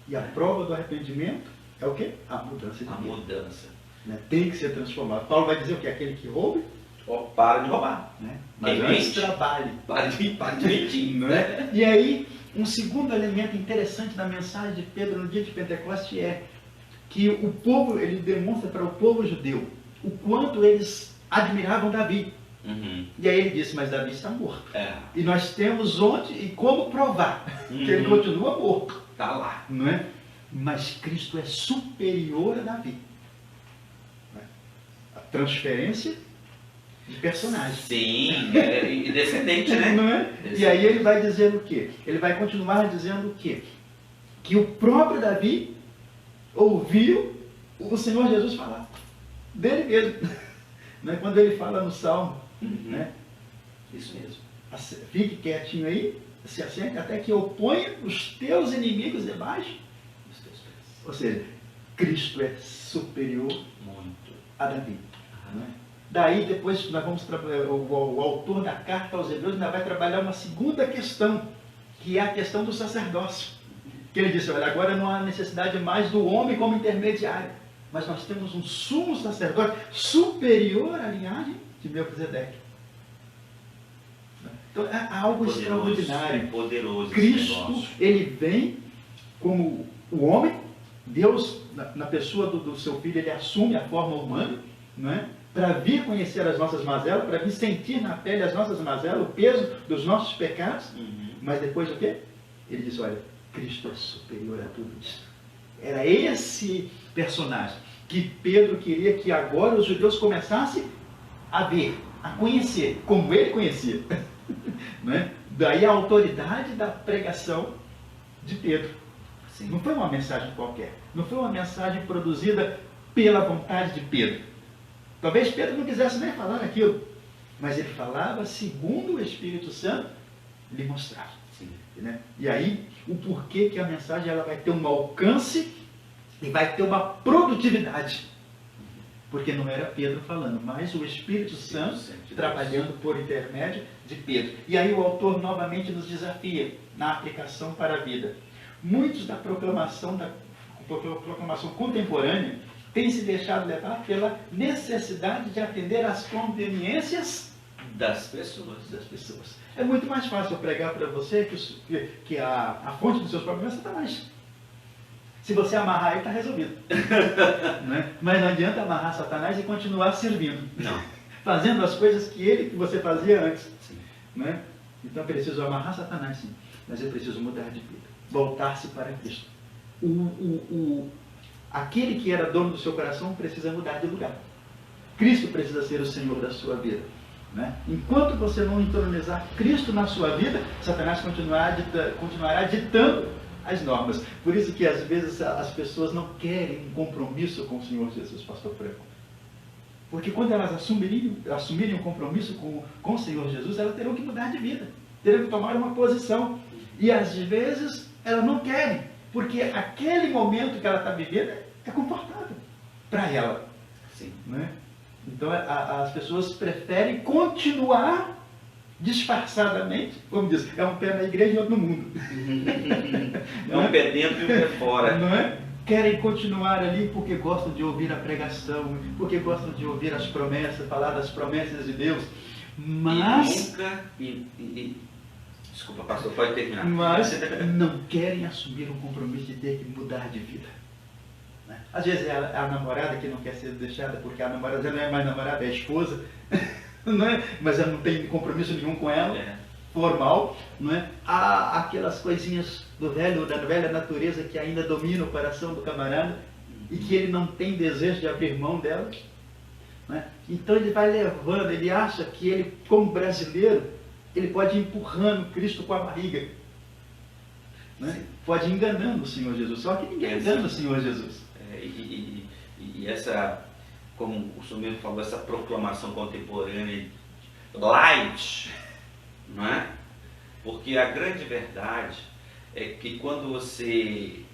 E a prova do arrependimento é o quê? A mudança de vida.
A mudança.
Né? Tem que ser transformado. Paulo vai dizer o que? Aquele que roube,
para de roubar.
né?
Quem
Mas antes
mente,
trabalhe.
para de mentir.
Né? E aí, um segundo elemento interessante da mensagem de Pedro no dia de Pentecostes é que o povo, ele demonstra para o povo judeu o quanto eles admiravam Davi.
Uhum.
E aí ele disse: mas Davi está morto.
É.
E nós temos onde e como provar que ele continua morto.
Tá lá.
Não é? Mas Cristo é superior a Davi. A transferência de personagem.
Sim, e descendente, né?
Não é?
Descendente.
E aí ele vai dizer o quê? Ele vai continuar dizendo o quê? Que o próprio Davi ouviu o Senhor Jesus falar dele mesmo. Não é? Quando ele fala no Salmo, né?
Isso mesmo.
Fique quietinho aí, se assente até que eu ponha os teus inimigos debaixo dos teus pés. Ou seja, Cristo é superior
Muito.
a Davi. Não é? Daí depois nós vamos o autor da carta aos Hebreus ainda vai trabalhar uma segunda questão, que é a questão do sacerdócio. Que ele disse: olha, agora não há necessidade mais do homem como intermediário, mas nós temos um sumo sacerdote superior à linhagem de Melquisedeque. Então é algo extraordinário.
Poderoso.
Cristo, ele vem como o homem, Deus, na pessoa do seu filho, ele assume a forma humana, não é? Para vir conhecer as nossas mazelas, para vir sentir na pele as nossas mazelas, o peso dos nossos pecados. Mas depois o quê? Ele diz: olha, Cristo é superior a tudo isso. Era esse personagem que Pedro queria que agora os judeus começassem a ver, a conhecer, como ele conhecia. Né? Daí a autoridade da pregação de Pedro.
Sim.
Não foi uma mensagem qualquer. Não foi uma mensagem produzida pela vontade de Pedro. Talvez Pedro não quisesse nem falar aquilo, mas ele falava segundo o Espírito Santo lhe mostrava.
Sim.
Né? E aí, o porquê que a mensagem ela vai ter um alcance e vai ter uma produtividade. Porque não era Pedro falando, mas o Espírito Santo trabalhando por intermédio de Pedro. E aí o autor novamente nos desafia na aplicação para a vida. Muitos da proclamação contemporânea têm se deixado levar pela necessidade de atender às conveniências
Das pessoas.
É muito mais fácil eu pregar para você que a fonte dos seus problemas é Satanás. Se você amarrar ele, está resolvido. Né? Mas não adianta amarrar Satanás e continuar servindo.
Não.
Fazendo as coisas que você fazia antes.
Sim.
Né? Então eu preciso amarrar Satanás, sim. Mas eu preciso mudar de vida. Voltar-se para Cristo. Aquele que era dono do seu coração precisa mudar de lugar. Cristo precisa ser o Senhor da sua vida. Né? Enquanto você não entronizar Cristo na sua vida, Satanás continuará ditando as normas. Por isso que às vezes as pessoas não querem um compromisso com o Senhor Jesus, pastor Franco. Porque quando elas assumirem um compromisso com o Senhor Jesus, elas terão que mudar de vida, terão que tomar uma posição. E às vezes elas não querem, porque aquele momento que ela está vivendo é confortável para ela.
Sim.
Né? Então as pessoas preferem continuar disfarçadamente, como diz, é um pé na igreja e outro no mundo.
É um pé dentro e um pé fora.
Não é? querem continuar ali porque gostam de ouvir a pregação, porque gostam de ouvir as promessas, falar das promessas de Deus, mas...
Desculpa, pastor, pode terminar.
Mas não querem assumir um compromisso de ter que mudar de vida. Né? Às vezes é a namorada que não quer ser deixada, porque a namorada já não é mais namorada, é a esposa, não é? Mas ela não tem compromisso nenhum com ela. Formal, não é? Há aquelas coisinhas da velha natureza que ainda domina o coração do camarada e que ele não tem desejo de abrir mão delas, não é? Então ele vai levando, ele acha que ele, como brasileiro, ele pode ir empurrando Cristo com a barriga, né? Pode ir enganando o Senhor Jesus, só que ninguém engana o Senhor Jesus.
E essa, como o senhor mesmo falou, essa proclamação contemporânea, light, não é? Porque a grande verdade é que quando você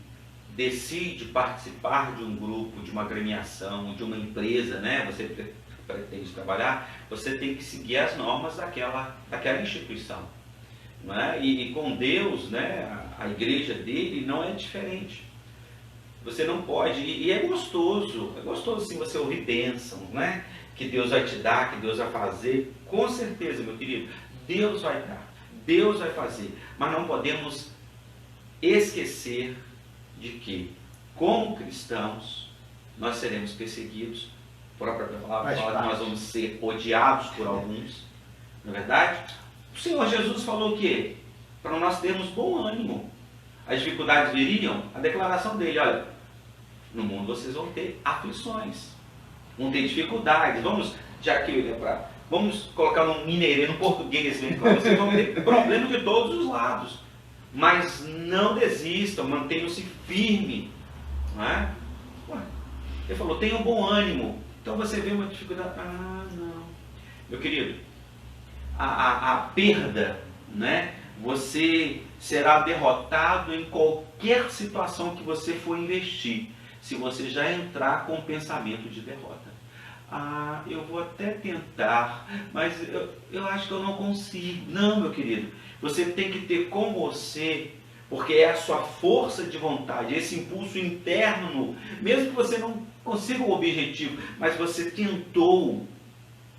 decide participar de um grupo, de uma agremiação, de uma empresa, né? Você pretende trabalhar, você tem que seguir as normas daquela instituição, não é? E com Deus, né? A igreja dele não é diferente. Você não pode, e é gostoso sim você ouvir bênçãos, né? Que Deus vai te dar, que Deus vai fazer, com certeza, meu querido. Deus vai dar, Deus vai fazer, mas não podemos esquecer de que, como cristãos, nós seremos perseguidos, a própria palavra fala que nós vamos ser odiados por alguns, não é verdade? O Senhor Jesus falou o quê? Para nós termos bom ânimo. As dificuldades viriam, a declaração dele, olha, no mundo vocês vão ter aflições, vão ter dificuldades, vamos colocar no mineirês, no português, bem claro, vocês vão ter problemas de todos os lados, mas não desistam, mantenham-se firme, não é? Ele falou, tenham bom ânimo. Então você vê uma dificuldade, não, meu querido, a perda, né? Você será derrotado em qualquer situação que você for investir, se você já entrar com o pensamento de derrota. Eu vou até tentar, mas eu acho que eu não consigo. Não, meu querido, você tem que ter com você, porque é a sua força de vontade, esse impulso interno, mesmo que você não consiga o objetivo, mas você tentou,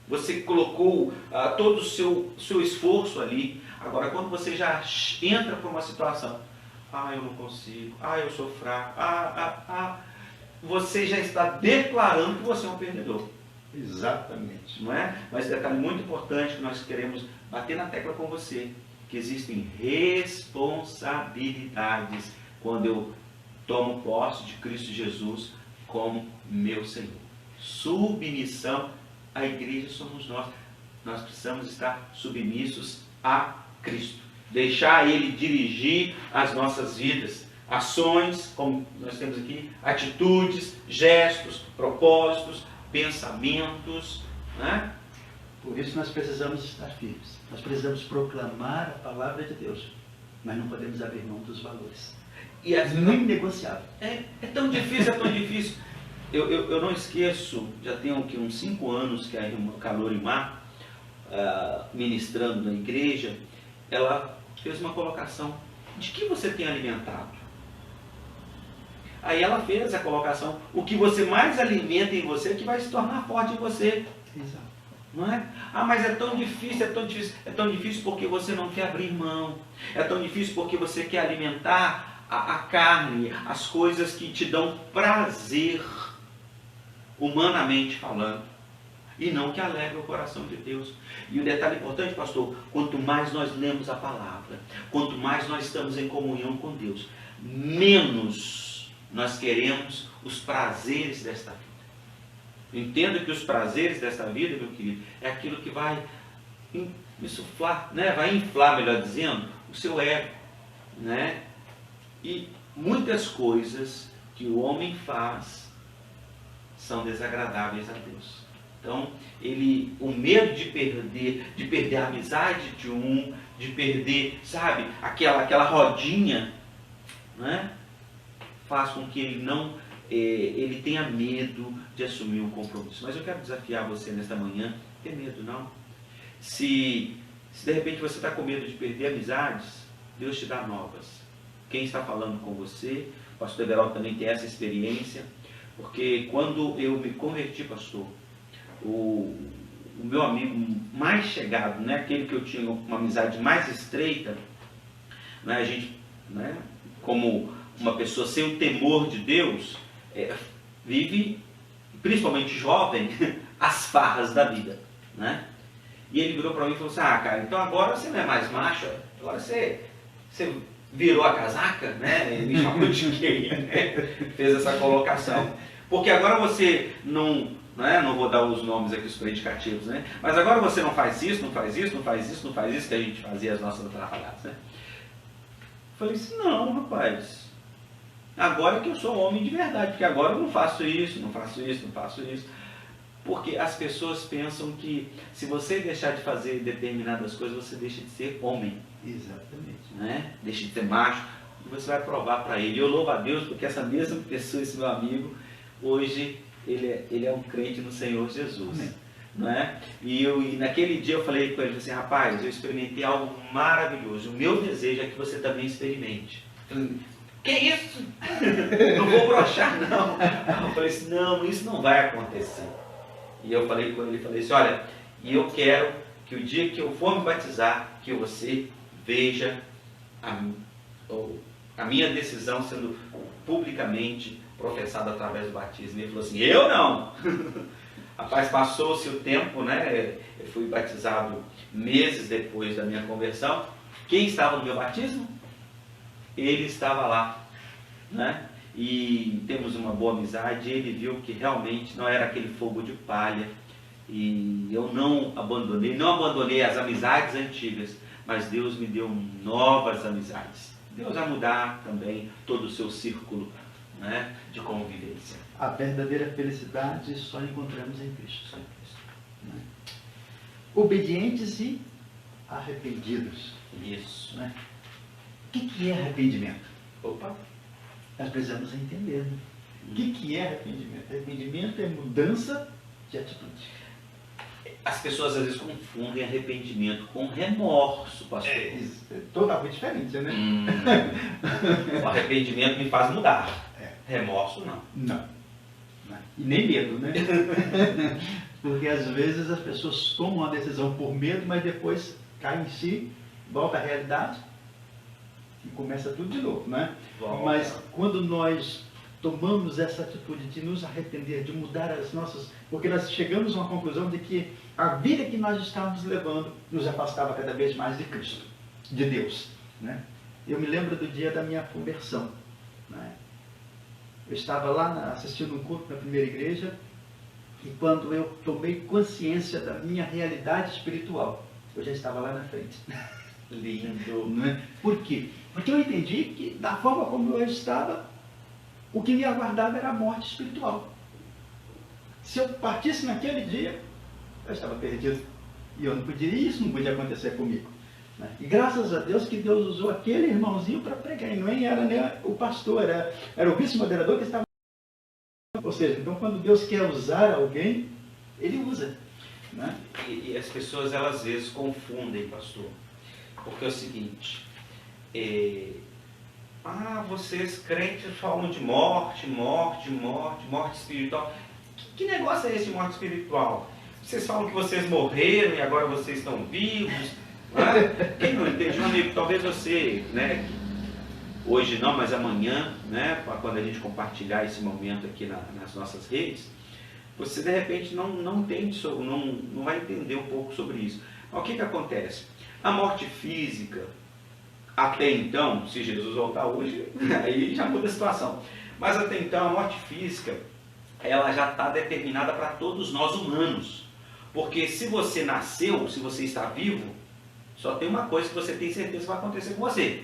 você colocou todo o seu esforço ali. Agora, quando você já entra para uma situação, eu não consigo, eu sou fraco, você já está declarando que você é um perdedor.
Exatamente.
Não é? Mas detalhe muito importante que nós queremos bater na tecla com você, que existem responsabilidades quando eu tomo posse de Cristo Jesus como meu Senhor. Submissão à igreja somos nós. Nós precisamos estar submissos a Cristo. Deixar Ele dirigir as nossas vidas. Ações, como nós temos aqui, atitudes, gestos, propósitos, pensamentos, né?
Por isso nós precisamos estar firmes. Nós precisamos proclamar a palavra de Deus, mas não podemos abrir mão dos valores.
E as
inegociável.
É tão difícil, é tão difícil. Eu não esqueço, já tenho aqui uns 5 anos que a irmã Calorimar, ministrando na igreja, ela fez uma colocação: de que você tem alimentado? Aí ela fez a colocação: o que você mais alimenta em você é que vai se tornar forte em você.
Exato.
Não é? Mas é tão difícil, é tão difícil. É tão difícil porque você não quer abrir mão. É tão difícil porque você quer alimentar a carne, as coisas que te dão prazer, humanamente falando, e não que alegra o coração de Deus. E o detalhe importante, pastor, quanto mais nós lemos a palavra, quanto mais nós estamos em comunhão com Deus, menos nós queremos os prazeres desta vida. Entenda que os prazeres desta vida, meu querido, é aquilo que vai insuflar, né? Vai inflar, melhor dizendo, o seu ego, né? E muitas coisas que o homem faz são desagradáveis a Deus. Então, o medo de perder a amizade de perder, sabe, aquela rodinha, né? Faz com que ele tenha medo de assumir um compromisso. Mas eu quero desafiar você nesta manhã, ter medo não. Se de repente você está com medo de perder amizades, Deus te dá novas. Quem está falando com você o pastor Everaldo também tem essa experiência, porque quando eu me converti, pastor, o meu amigo mais chegado, né, aquele que eu tinha uma amizade mais estreita, né, a gente, né, como uma pessoa sem o temor de Deus, vive, principalmente jovem, as farras da vida, né? E ele virou para mim e falou assim: ah, cara, então agora você não é mais macho, agora você virou a casaca, né? Ele me chamou de gay, né? Fez essa colocação. Porque agora você não, né? Não vou dar os nomes aqui, os predicativos, né? Mas agora você não faz isso, não faz isso, não faz isso, não faz isso, que a gente fazia as nossas atrapalhadas, né? Eu falei assim: não, rapaz, agora que eu sou homem de verdade, porque agora eu não faço isso, não faço isso, não faço isso. Porque as pessoas pensam que se você deixar de fazer determinadas coisas, você deixa de ser homem.
Exatamente.
Né? Deixa de ser macho, e você vai provar para ele. Eu louvo a Deus porque essa mesma pessoa, esse meu amigo, hoje ele é um crente no Senhor Jesus. Né? E naquele dia eu falei com ele assim: rapaz, eu experimentei algo maravilhoso. O meu desejo é que você também experimente. Que isso? Não vou broxar, não. Eu falei assim: não, isso não vai acontecer. E eu falei com ele, falei assim: olha, e eu quero que o dia que eu for me batizar, que você veja a minha decisão sendo publicamente professada através do batismo. E ele falou assim: eu não. Rapaz, passou-se o tempo, né? Eu fui batizado meses depois da minha conversão. Quem estava no meu batismo? Ele estava lá, né? E temos uma boa amizade. Ele viu que realmente não era aquele fogo de palha, e eu não abandonei as amizades antigas, mas Deus me deu novas amizades. Deus vai mudar também todo o seu círculo, né, de convivência.
A verdadeira felicidade só encontramos em Cristo. Né? Obedientes e arrependidos.
Isso.
Né? O que é arrependimento?
Opa!
Nós precisamos entender. Né? O que é arrependimento? Arrependimento é mudança de atitude.
As pessoas às vezes confundem arrependimento com remorso, pastor.
É totalmente diferente, né?
O arrependimento me faz mudar. Remorso não.
Não. E nem medo, né? Porque às vezes as pessoas tomam uma decisão por medo, mas depois cai em si, volta à realidade e começa tudo de novo, né? Mas quando nós tomamos essa atitude de nos arrepender, de mudar as nossas... Porque nós chegamos a uma conclusão de que a vida que nós estávamos levando nos afastava cada vez mais de Cristo, de Deus, né? Eu me lembro do dia da minha conversão, né? Eu estava lá assistindo um culto na primeira igreja, e quando eu tomei consciência da minha realidade espiritual, eu já estava lá na frente.
Lindo.
Né? Por quê? Porque eu entendi que da forma como eu estava, o que me aguardava era a morte espiritual. Se eu partisse naquele dia, eu estava perdido. E eu não podia, isso não podia acontecer comigo. Né? E graças a Deus que Deus usou aquele irmãozinho para pregar. E não era nem o pastor, era o vice-moderador que estava. Ou seja, então quando Deus quer usar alguém, Ele usa. Né?
E as pessoas, elas às vezes confundem, pastor. Porque é o seguinte, vocês crentes falam de morte espiritual. Que negócio é esse de morte espiritual? Vocês falam que vocês morreram e agora vocês estão vivos. Né? Quem não entende, meu amigo, talvez você, né, hoje não, mas amanhã, né, quando a gente compartilhar esse momento aqui nas nossas redes, você de repente não entende, não vai entender um pouco sobre isso. Mas o que acontece? A morte física, até então, se Jesus voltar hoje, aí já muda a situação. Mas até então, a morte física, ela já está determinada para todos nós humanos. Porque se você nasceu, se você está vivo, só tem uma coisa que você tem certeza que vai acontecer com você.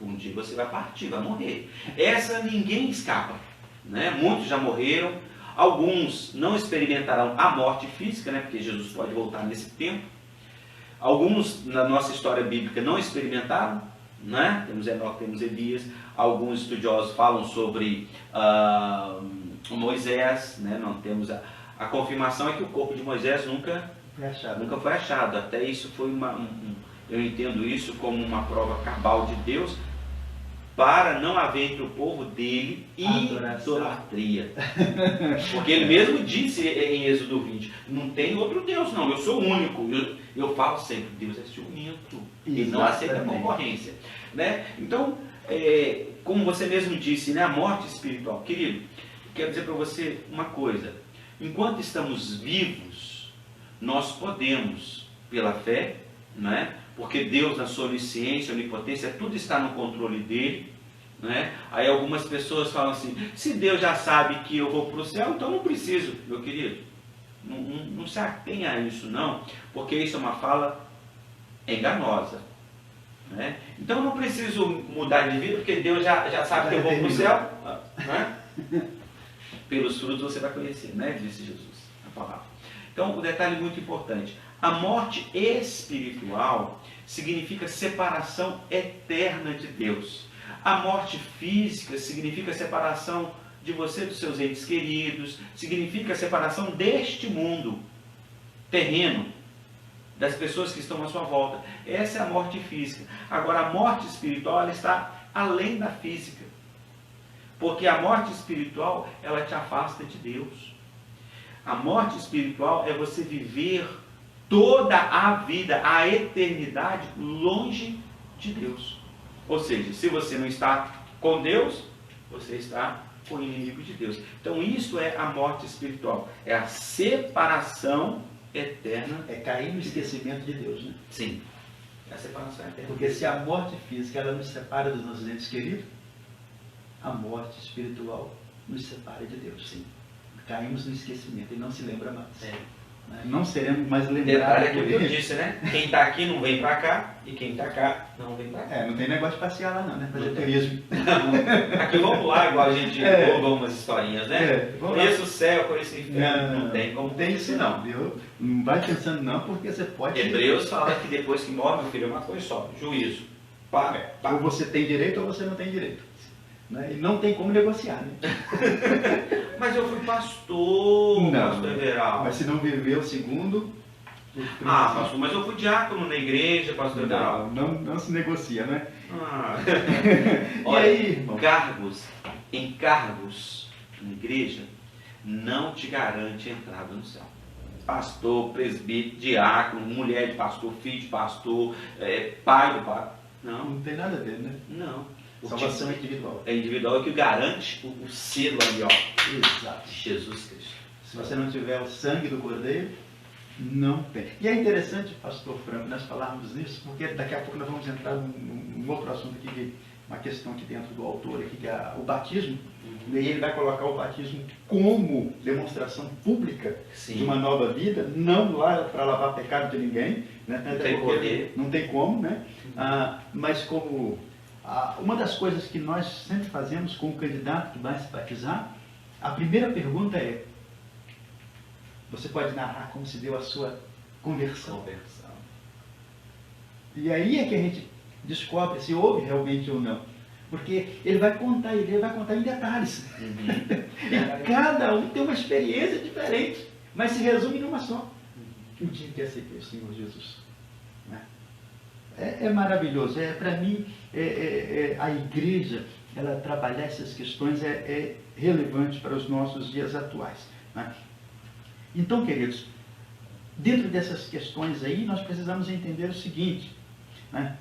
Um dia você vai partir, vai morrer. Essa ninguém escapa. Né? Muitos já morreram, alguns não experimentarão a morte física, né? Porque Jesus pode voltar nesse tempo. Alguns na nossa história bíblica não experimentaram, né? Temos Enoque, temos Elias. Alguns estudiosos falam sobre Moisés, né? Não temos a confirmação é que o corpo de Moisés nunca foi achado. Até isso foi eu entendo isso como uma prova cabal de Deus para não haver entre o povo dele
Adoração.
idolatria. Porque ele mesmo disse em Êxodo 20, não tem outro Deus não, eu sou único. Eu falo sempre, Deus é ciumento, ele não aceita concorrência. Né? Então, como você mesmo disse, né, a morte espiritual. Querido, quero dizer para você uma coisa, enquanto estamos vivos, nós podemos, pela fé, né, porque Deus, na sua onisciência, onipotência, tudo está no controle dele, né? Aí algumas pessoas falam assim, se Deus já sabe que eu vou para o céu, então não preciso. Meu querido, não se atenha a isso não, porque isso é uma fala enganosa, né? Então eu não preciso mudar de vida, porque Deus já sabe que eu vou para o céu, né? Pelos frutos você vai conhecer, né? Disse Jesus, a palavra. Então, o detalhe muito importante, a morte espiritual significa separação eterna de Deus. A morte física significa separação de você dos seus entes queridos, significa separação deste mundo terreno, das pessoas que estão à sua volta. Essa é a morte física. Agora, a morte espiritual, ela está além da física. Porque a morte espiritual, ela te afasta de Deus. A morte espiritual é você viver toda a vida, a eternidade, longe de Deus. Ou seja, se você não está com Deus, você está com o inimigo de Deus. Então isso é a morte espiritual. É a separação eterna.
É cair no esquecimento de Deus, né?
Sim. É a separação eterna.
Porque se a morte física ela nos separa dos nossos entes queridos, a morte espiritual nos separa de Deus. Sim. Caímos no esquecimento e não se lembra mais. Né? Não seremos mais lembrados.
Detalhe é que eu disse, né? Quem está aqui não vem para cá e quem está cá não vem para cá.
Não tem negócio de passear lá não, né? Fazer turismo.
Aqui vamos lá, igual a gente ouve umas historinhas, né? Conheço o céu, conheço o inferno. Não tem como.
Não tem isso não, viu? Não vai pensando não, porque você pode...
Hebreus fala que depois que morre, meu filho, é uma coisa só, juízo.
Ou você tem direito ou você não tem direito. Né? E não tem como negociar, né?
Mas eu fui pastor, pastor Everaldo.
Mas se não viveu segundo...
pastor, mas eu fui diácono na igreja, pastor Everaldo.
Não se negocia, né?
Olha,
e aí, irmão?
Encargos na igreja não te garante entrada no céu. Pastor, presbítero, diácono, mulher de pastor, filho de pastor, pai do pastor.
Não tem nada a ver, né?
Não.
Salvação é individual.
É individual, é que garante o selo ali, ó.
Exato.
De Jesus Cristo.
Se você não tiver o sangue do Cordeiro, não tem. E é interessante, pastor Franco, nós falarmos nisso, porque daqui a pouco nós vamos entrar num outro assunto aqui, uma questão aqui dentro do autor, aqui, que é o batismo. E aí ele vai colocar o batismo como demonstração pública de uma nova vida, não lá para lavar pecado de ninguém, né?
Não tem poder.
Não tem como, né? Mas como... uma das coisas que nós sempre fazemos com o candidato que vai se batizar, a primeira pergunta é: você pode narrar como se deu a sua conversão? E aí é que a gente descobre se houve realmente ou não. Porque ele vai contar em detalhes. E cada um tem uma experiência diferente, mas se resume numa só. O dia que aceitei o Senhor Jesus. É maravilhoso. Para mim, a igreja, ela trabalhar essas questões é relevante para os nossos dias atuais. Né? Então, queridos, dentro dessas questões aí, nós precisamos entender o seguinte, né?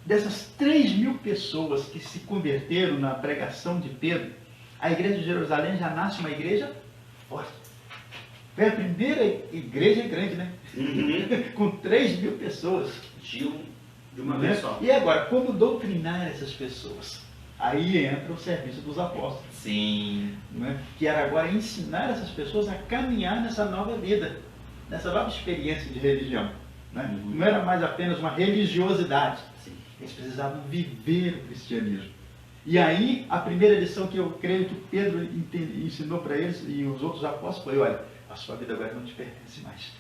Dessas 3.000 pessoas que se converteram na pregação de Pedro, a igreja de Jerusalém já nasce uma igreja forte. Foi a primeira igreja grande, né? Com 3.000 pessoas.
De uma vez só.
E agora, como doutrinar essas pessoas? Aí entra o serviço dos apóstolos.
Sim.
Né? Que era agora ensinar essas pessoas a caminhar nessa nova vida, nessa nova experiência de religião. Né? Não era mais apenas uma religiosidade.
Sim.
Eles precisavam viver o cristianismo. E aí, a primeira lição que eu creio que Pedro ensinou para eles e os outros apóstolos foi: olha, a sua vida agora não te pertence mais.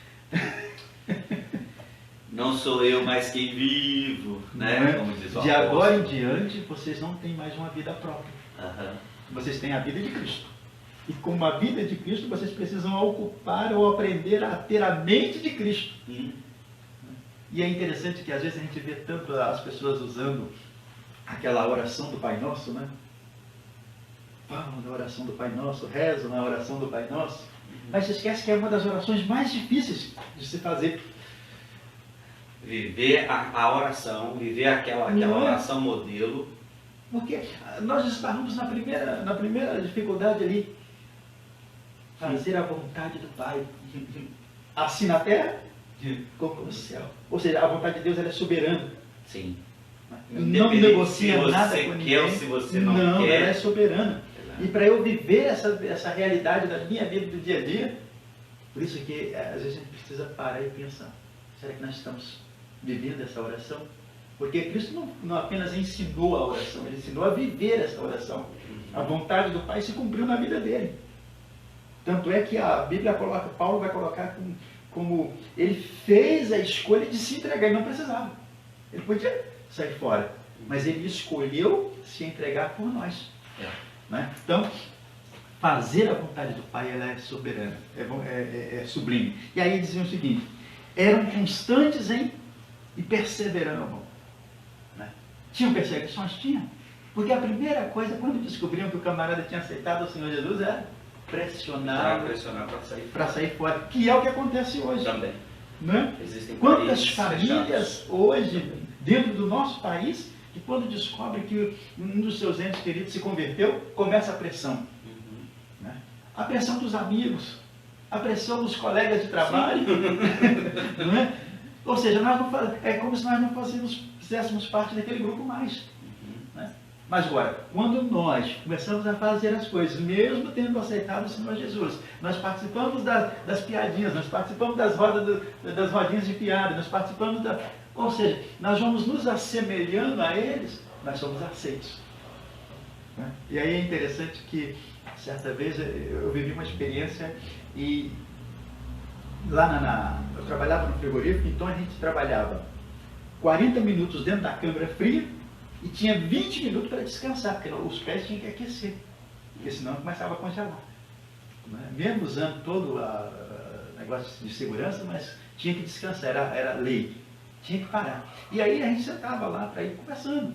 Não sou eu mais quem vivo, né? Como diz o
de
apóstolo.
agora em diante, vocês não têm mais uma vida própria. Vocês têm a vida de Cristo. E com a vida de Cristo, vocês precisam ocupar ou aprender a ter a mente de Cristo. E é interessante que às vezes a gente vê tanto as pessoas usando aquela oração do Pai Nosso, né? Falam da oração do Pai Nosso, rezam na oração do Pai Nosso, mas se esquece que é uma das orações mais difíceis de se fazer.
Viver a oração, viver aquela oração modelo.
Porque nós esbarramos na primeira dificuldade ali. Fazer a vontade do Pai. Assim na terra, como no céu. Ou seja, a vontade de Deus ela é soberana.
Sim.
Não negocia nada com ninguém.
Ou se você não quer.
Ela é soberana. E para eu viver essa realidade da minha vida do dia a dia, por isso que às vezes a gente precisa parar e pensar, será que nós estamos vivendo essa oração? Porque Cristo não apenas ensinou a oração, Ele ensinou a viver essa oração. A vontade do Pai se cumpriu na vida dele. Tanto é que a Bíblia coloca, Paulo vai colocar como ele fez a escolha de se entregar, ele não precisava. Ele podia sair fora, mas ele escolheu se entregar por nós. Né? Então, fazer a vontade do Pai, ela é soberana, é sublime. E aí diziam o seguinte, eram constantes e perseveravam. Né? Tinham perseguições? Tinha. Porque a primeira coisa, quando descobriam que o camarada tinha aceitado o Senhor Jesus, era pressionar para sair fora. Que é o que acontece hoje.
Também.
Né?
Existem
quantas famílias hoje, dentro do nosso país, que quando descobre que um dos seus entes queridos se converteu, começa a pressão. Né? A pressão dos amigos, a pressão dos colegas de trabalho. Não é? Ou seja, é como se nós não fizéssemos parte daquele grupo mais. Né? Mas agora, quando nós começamos a fazer as coisas, mesmo tendo aceitado o Senhor Jesus, nós participamos das piadinhas, nós participamos das rodinhas de piada, nós participamos ou seja, nós vamos nos assemelhando a eles, nós somos aceitos. Né? E aí é interessante que, certa vez, eu vivi uma experiência e lá eu trabalhava no frigorífico, então a gente trabalhava 40 minutos dentro da câmara fria e tinha 20 minutos para descansar, porque os pés tinham que aquecer, porque senão começava a congelar. Né? Mesmo usando todo o negócio de segurança, mas tinha que descansar, era lei. Tinha que parar. E aí a gente sentava lá para ir conversando.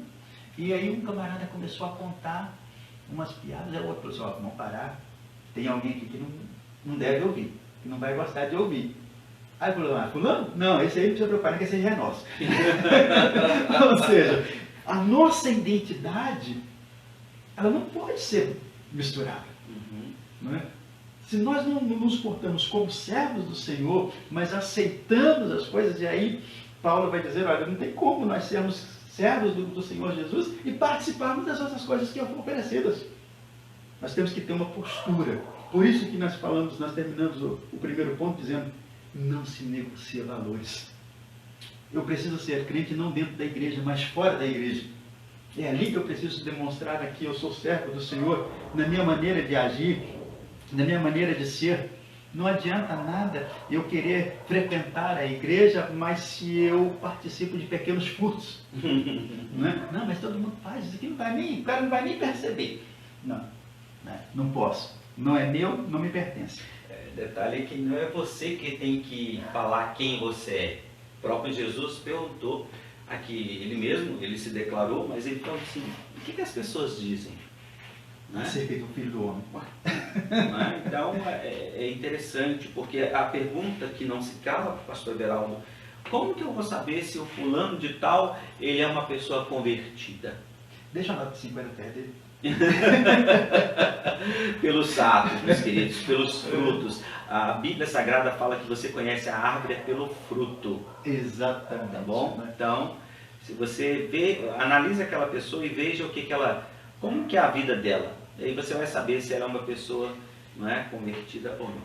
E aí um camarada começou a contar umas piadas, e o outro falou assim, vamos parar, tem alguém aqui que não deve ouvir, que não vai gostar de ouvir. Aí falou, fulano? Não, esse aí não precisa preocupar, que esse aí já é nosso. Ou seja, a nossa identidade, ela não pode ser misturada. Não é? Se nós não nos portamos como servos do Senhor, mas aceitamos as coisas, e aí Paulo vai dizer, olha, não tem como nós sermos servos do Senhor Jesus e participarmos das outras coisas que foram oferecidas. Nós temos que ter uma postura. Por isso que nós terminamos o primeiro ponto dizendo, não se negocia valores. Eu preciso ser crente não dentro da igreja, mas fora da igreja. É ali que eu preciso demonstrar que eu sou servo do Senhor, na minha maneira de agir, na minha maneira de ser. Não adianta nada eu querer frequentar a igreja, mas se eu participo de pequenos furtos. Não, mas todo mundo faz, isso aqui o cara não vai nem perceber. Não posso. Não é meu, não me pertence.
Detalhe é que não é você que tem que falar quem você é. O próprio Jesus perguntou aqui, ele se declarou, mas ele falou assim, o que as pessoas dizem?
Acerca do Filho do Homem.
Então é interessante, porque a pergunta que não se cala, pastor Everaldo, como que eu vou saber se o fulano de tal, ele é uma pessoa convertida?
Deixa a nota de 50 pés dele.
Pelos atos, meus queridos, pelos frutos. A Bíblia Sagrada fala que você conhece a árvore pelo fruto.
Exatamente.
Tá bom? Então, se você analise aquela pessoa e veja como que é a vida dela. E aí você vai saber se ela é uma pessoa, não é, convertida ou não.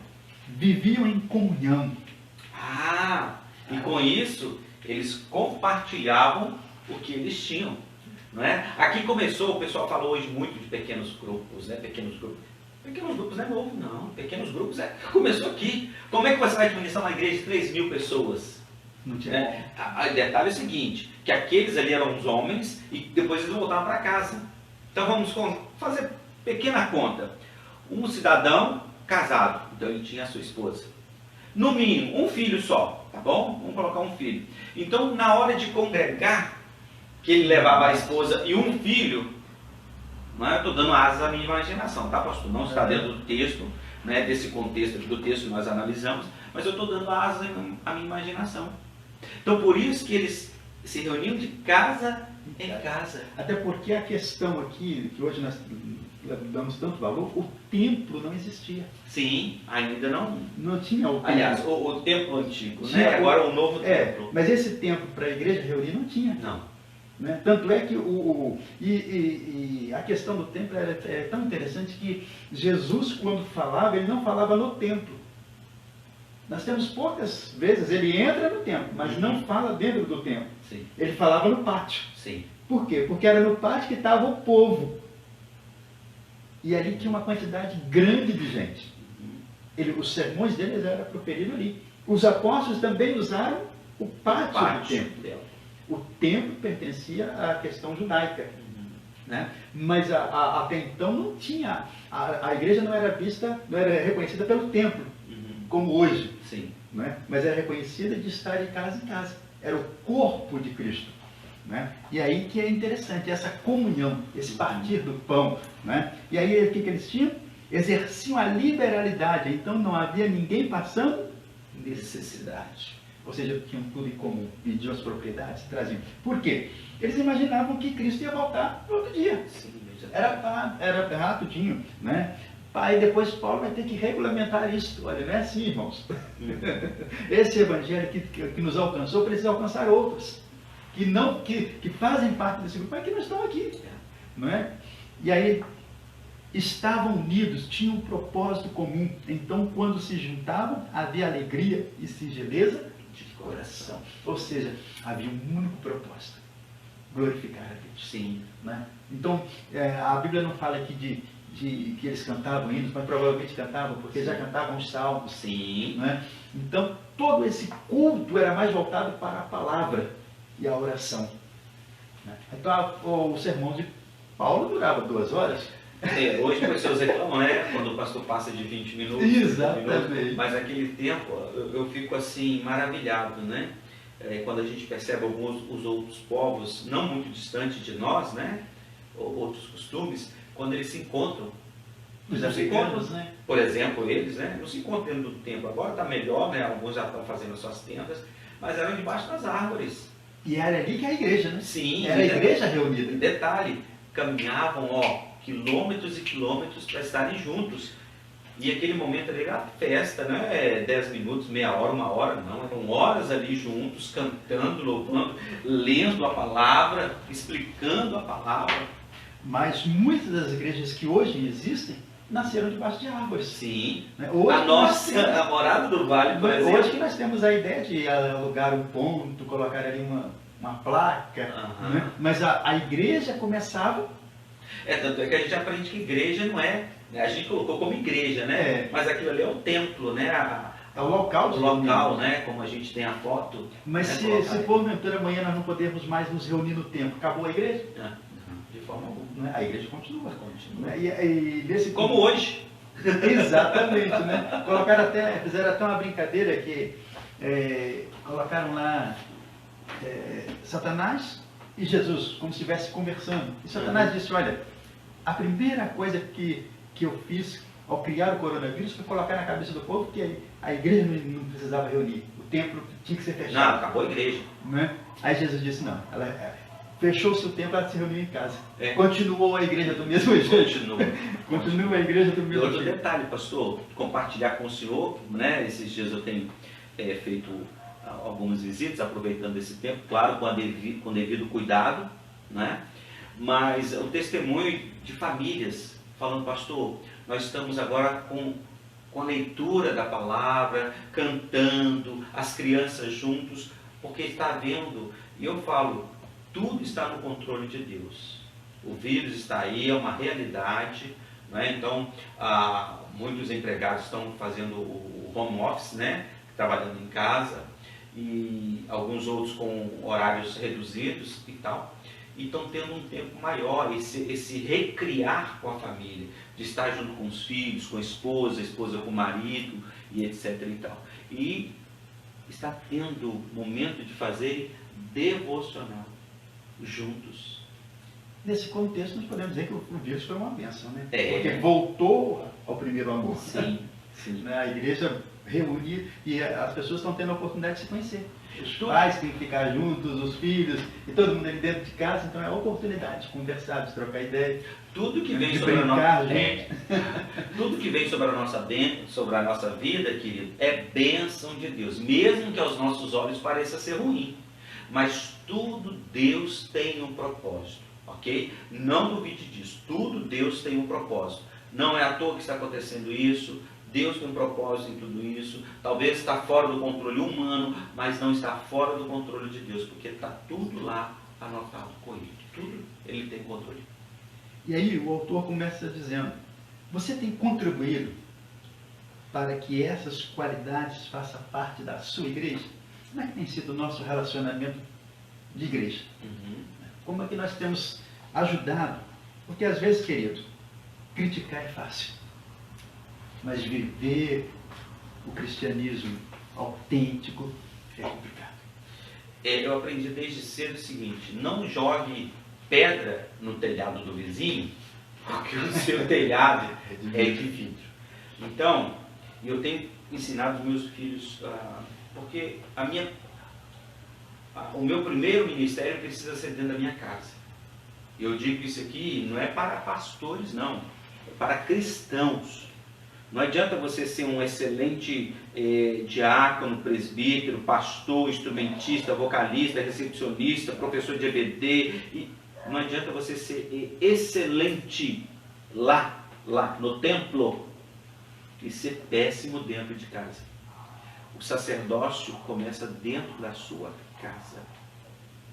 Viviam em comunhão.
E com isso, eles compartilhavam o que eles tinham. Não é? Aqui começou, o pessoal falou hoje muito de pequenos grupos, né? Pequenos grupos não é novo, não. Pequenos grupos começou aqui. Como é que você vai administrar uma igreja de 3.000 pessoas?
Não tinha.
O detalhe é o seguinte, que aqueles ali eram os homens e depois eles voltavam para casa. Então vamos fazer pequena conta. Um cidadão casado, então ele tinha a sua esposa. No mínimo, um filho só, tá bom? Vamos colocar um filho. Então, na hora de congregar, que ele levava a esposa e um filho, não é? Eu estou dando asas à minha imaginação, tá, pastor? Não está dentro do texto, né, desse contexto do texto que nós analisamos, mas eu estou dando asas à minha imaginação. Então, por isso que eles se reuniam de casa em casa.
Até porque a questão aqui, que hoje nós damos tanto valor, o templo não existia.
Sim, ainda não.
Não tinha o templo.
Aliás, o templo antigo,
Tinha
né? Agora o novo templo.
Mas esse templo para a igreja reunir não tinha.
Não.
Né? Tanto é que a questão do templo é tão interessante que Jesus, quando falava, ele não falava no templo. Nós temos poucas vezes, ele entra no templo, mas não fala dentro do templo.
Sim.
Ele falava no pátio.
Sim.
Por quê? Porque era no pátio que estava o povo. E ali tinha uma quantidade grande de gente. Os sermões deles eram proferidos ali. Os apóstolos também usaram o pátio do templo. O templo pertencia à questão judaica. Né? Mas até então não tinha. A igreja não era vista, não era reconhecida pelo templo, como hoje.
Sim.
Né? Mas era reconhecida de estar de casa em casa. Era o corpo de Cristo. Né? E aí que é interessante, essa comunhão, esse partir do pão. Né? E aí o que eles tinham? Exerciam a liberalidade, então não havia ninguém passando necessidade. Ou seja, tinham tudo em comum, vendiam as propriedades, traziam. Por quê? Eles imaginavam que Cristo ia voltar no outro dia.
Sim,
era rapidinho, né? Aí depois Paulo vai ter que regulamentar isso. Olha, não é assim, irmãos. Esse evangelho que nos alcançou precisa alcançar outros. Que fazem parte desse grupo, mas que não estão aqui. Não é? E aí, estavam unidos, tinham um propósito comum. Então, quando se juntavam, havia alegria e singeleza de coração. Ou seja, havia um único propósito: glorificar a Deus.
Sim.
Né? Então, a Bíblia não fala aqui que eles cantavam hinos, mas provavelmente cantavam, porque já cantavam os salmos.
Sim.
Né? Então, todo esse culto era mais voltado para a palavra e a oração. Né? Então, o sermão de Paulo durava 2 horas.
Hoje as pessoas reclamam, né? Quando o pastor passa de 20 minutos.
Exatamente.
Mas naquele tempo eu fico assim maravilhado, né? Quando a gente percebe os outros povos, não muito distantes de nós, né? Outros costumes, quando eles se encontram.
Os africanos, né?
Por exemplo, eles, né? Não se encontram dentro do templo. Agora está melhor, né? Alguns já estão fazendo as suas tendas, mas eram debaixo das árvores.
E era ali que é a igreja, né?
Sim.
Era a igreja reunida.
Detalhe, caminhavam, quilômetros e quilômetros para estarem juntos. E aquele momento ali era festa, não é 10 minutos, meia hora, 1 hora, não. Eram horas ali juntos, cantando, louvando, lendo a palavra, explicando a palavra.
Mas muitas das igrejas que hoje existem nasceram debaixo de árvores.
Sim.
Né? Hoje
A nossa, a Morada do Vale, por exemplo.
Hoje que nós temos a ideia de alugar um ponto, colocar ali uma placa. Né? Mas a igreja começava...
Tanto é que a gente aprende que igreja não é... A gente colocou como igreja, né? Mas aquilo ali é o templo, né?
É o local de
local, né? Como a gente tem a foto.
Mas
né?
se porventura amanhã nós não podemos mais nos reunir no templo, acabou a igreja?
De forma alguma.
Né? A igreja continua.
Né?
E
como hoje.
Exatamente, né? Fizeram até uma brincadeira que colocaram lá Satanás e Jesus, como se estivesse conversando. E Satanás disse: olha, a primeira coisa que eu fiz ao criar o coronavírus foi colocar na cabeça do povo que a igreja não precisava reunir, o templo tinha que ser fechado.
Não, acabou a igreja.
Né? Aí Jesus disse: não, fechou-se o templo, ela se reuniu em casa. Continuou a igreja do mesmo jeito. Continua a igreja do mesmo jeito.
Outro detalhe, pastor, compartilhar com o senhor, né? Esses dias eu tenho feito algumas visitas, aproveitando esse tempo, claro, com devido cuidado, né? Mas o testemunho de famílias falando: pastor, nós estamos agora com a leitura da palavra, cantando, as crianças juntos, porque está vendo, e eu falo, tudo está no controle de Deus. O vírus está aí, é uma realidade, né? Então, muitos empregados estão fazendo o home office, né? Trabalhando em casa, e alguns outros com horários reduzidos e tal. E estão tendo um tempo maior, esse recriar com a família, de estar junto com os filhos, com a esposa com o marido, e etc. e tal. E está tendo momento de fazer devocional. juntos.
Nesse contexto, nós podemos dizer que o vírus foi uma bênção, né?
É.
Porque voltou ao primeiro amor.
Sim, sim.
Né? A igreja reúne e as pessoas estão tendo a oportunidade de se conhecer. Os pais têm que ficar juntos, os filhos, e todo mundo ali dentro de casa, então é a oportunidade de conversar, de trocar ideia.
Tudo que vem
De
sobre
brincar,
tudo que vem sobre a nossa vida, querido, é bênção de Deus, mesmo que aos nossos olhos pareça ser ruim. Mas tudo Deus tem um propósito, ok? Não duvide disso. Tudo Deus tem um propósito. Não é à toa que está acontecendo isso. Deus tem um propósito em tudo isso. Talvez está fora do controle humano, mas não está fora do controle de Deus, porque está tudo lá anotado com ele. Tudo ele tem controle.
E aí o autor começa dizendo: você tem contribuído para que essas qualidades façam parte da sua igreja? Como é que tem sido o nosso relacionamento de igreja? Como é que nós temos ajudado? Porque às vezes, querido, criticar é fácil, mas viver o cristianismo autêntico é complicado.
Eu aprendi desde cedo o seguinte: não jogue pedra no telhado do vizinho, porque o seu telhado é de vidro. Então, eu tenho ensinado os meus filhos, porque o meu primeiro ministério precisa ser dentro da minha casa. Eu digo isso aqui não é para pastores, não, é para cristãos. Não adianta você ser um excelente diácono, presbítero, pastor, instrumentista, vocalista, recepcionista, professor de EBD. Não adianta você ser excelente lá no templo e ser péssimo dentro de casa. O sacerdócio começa dentro da sua casa.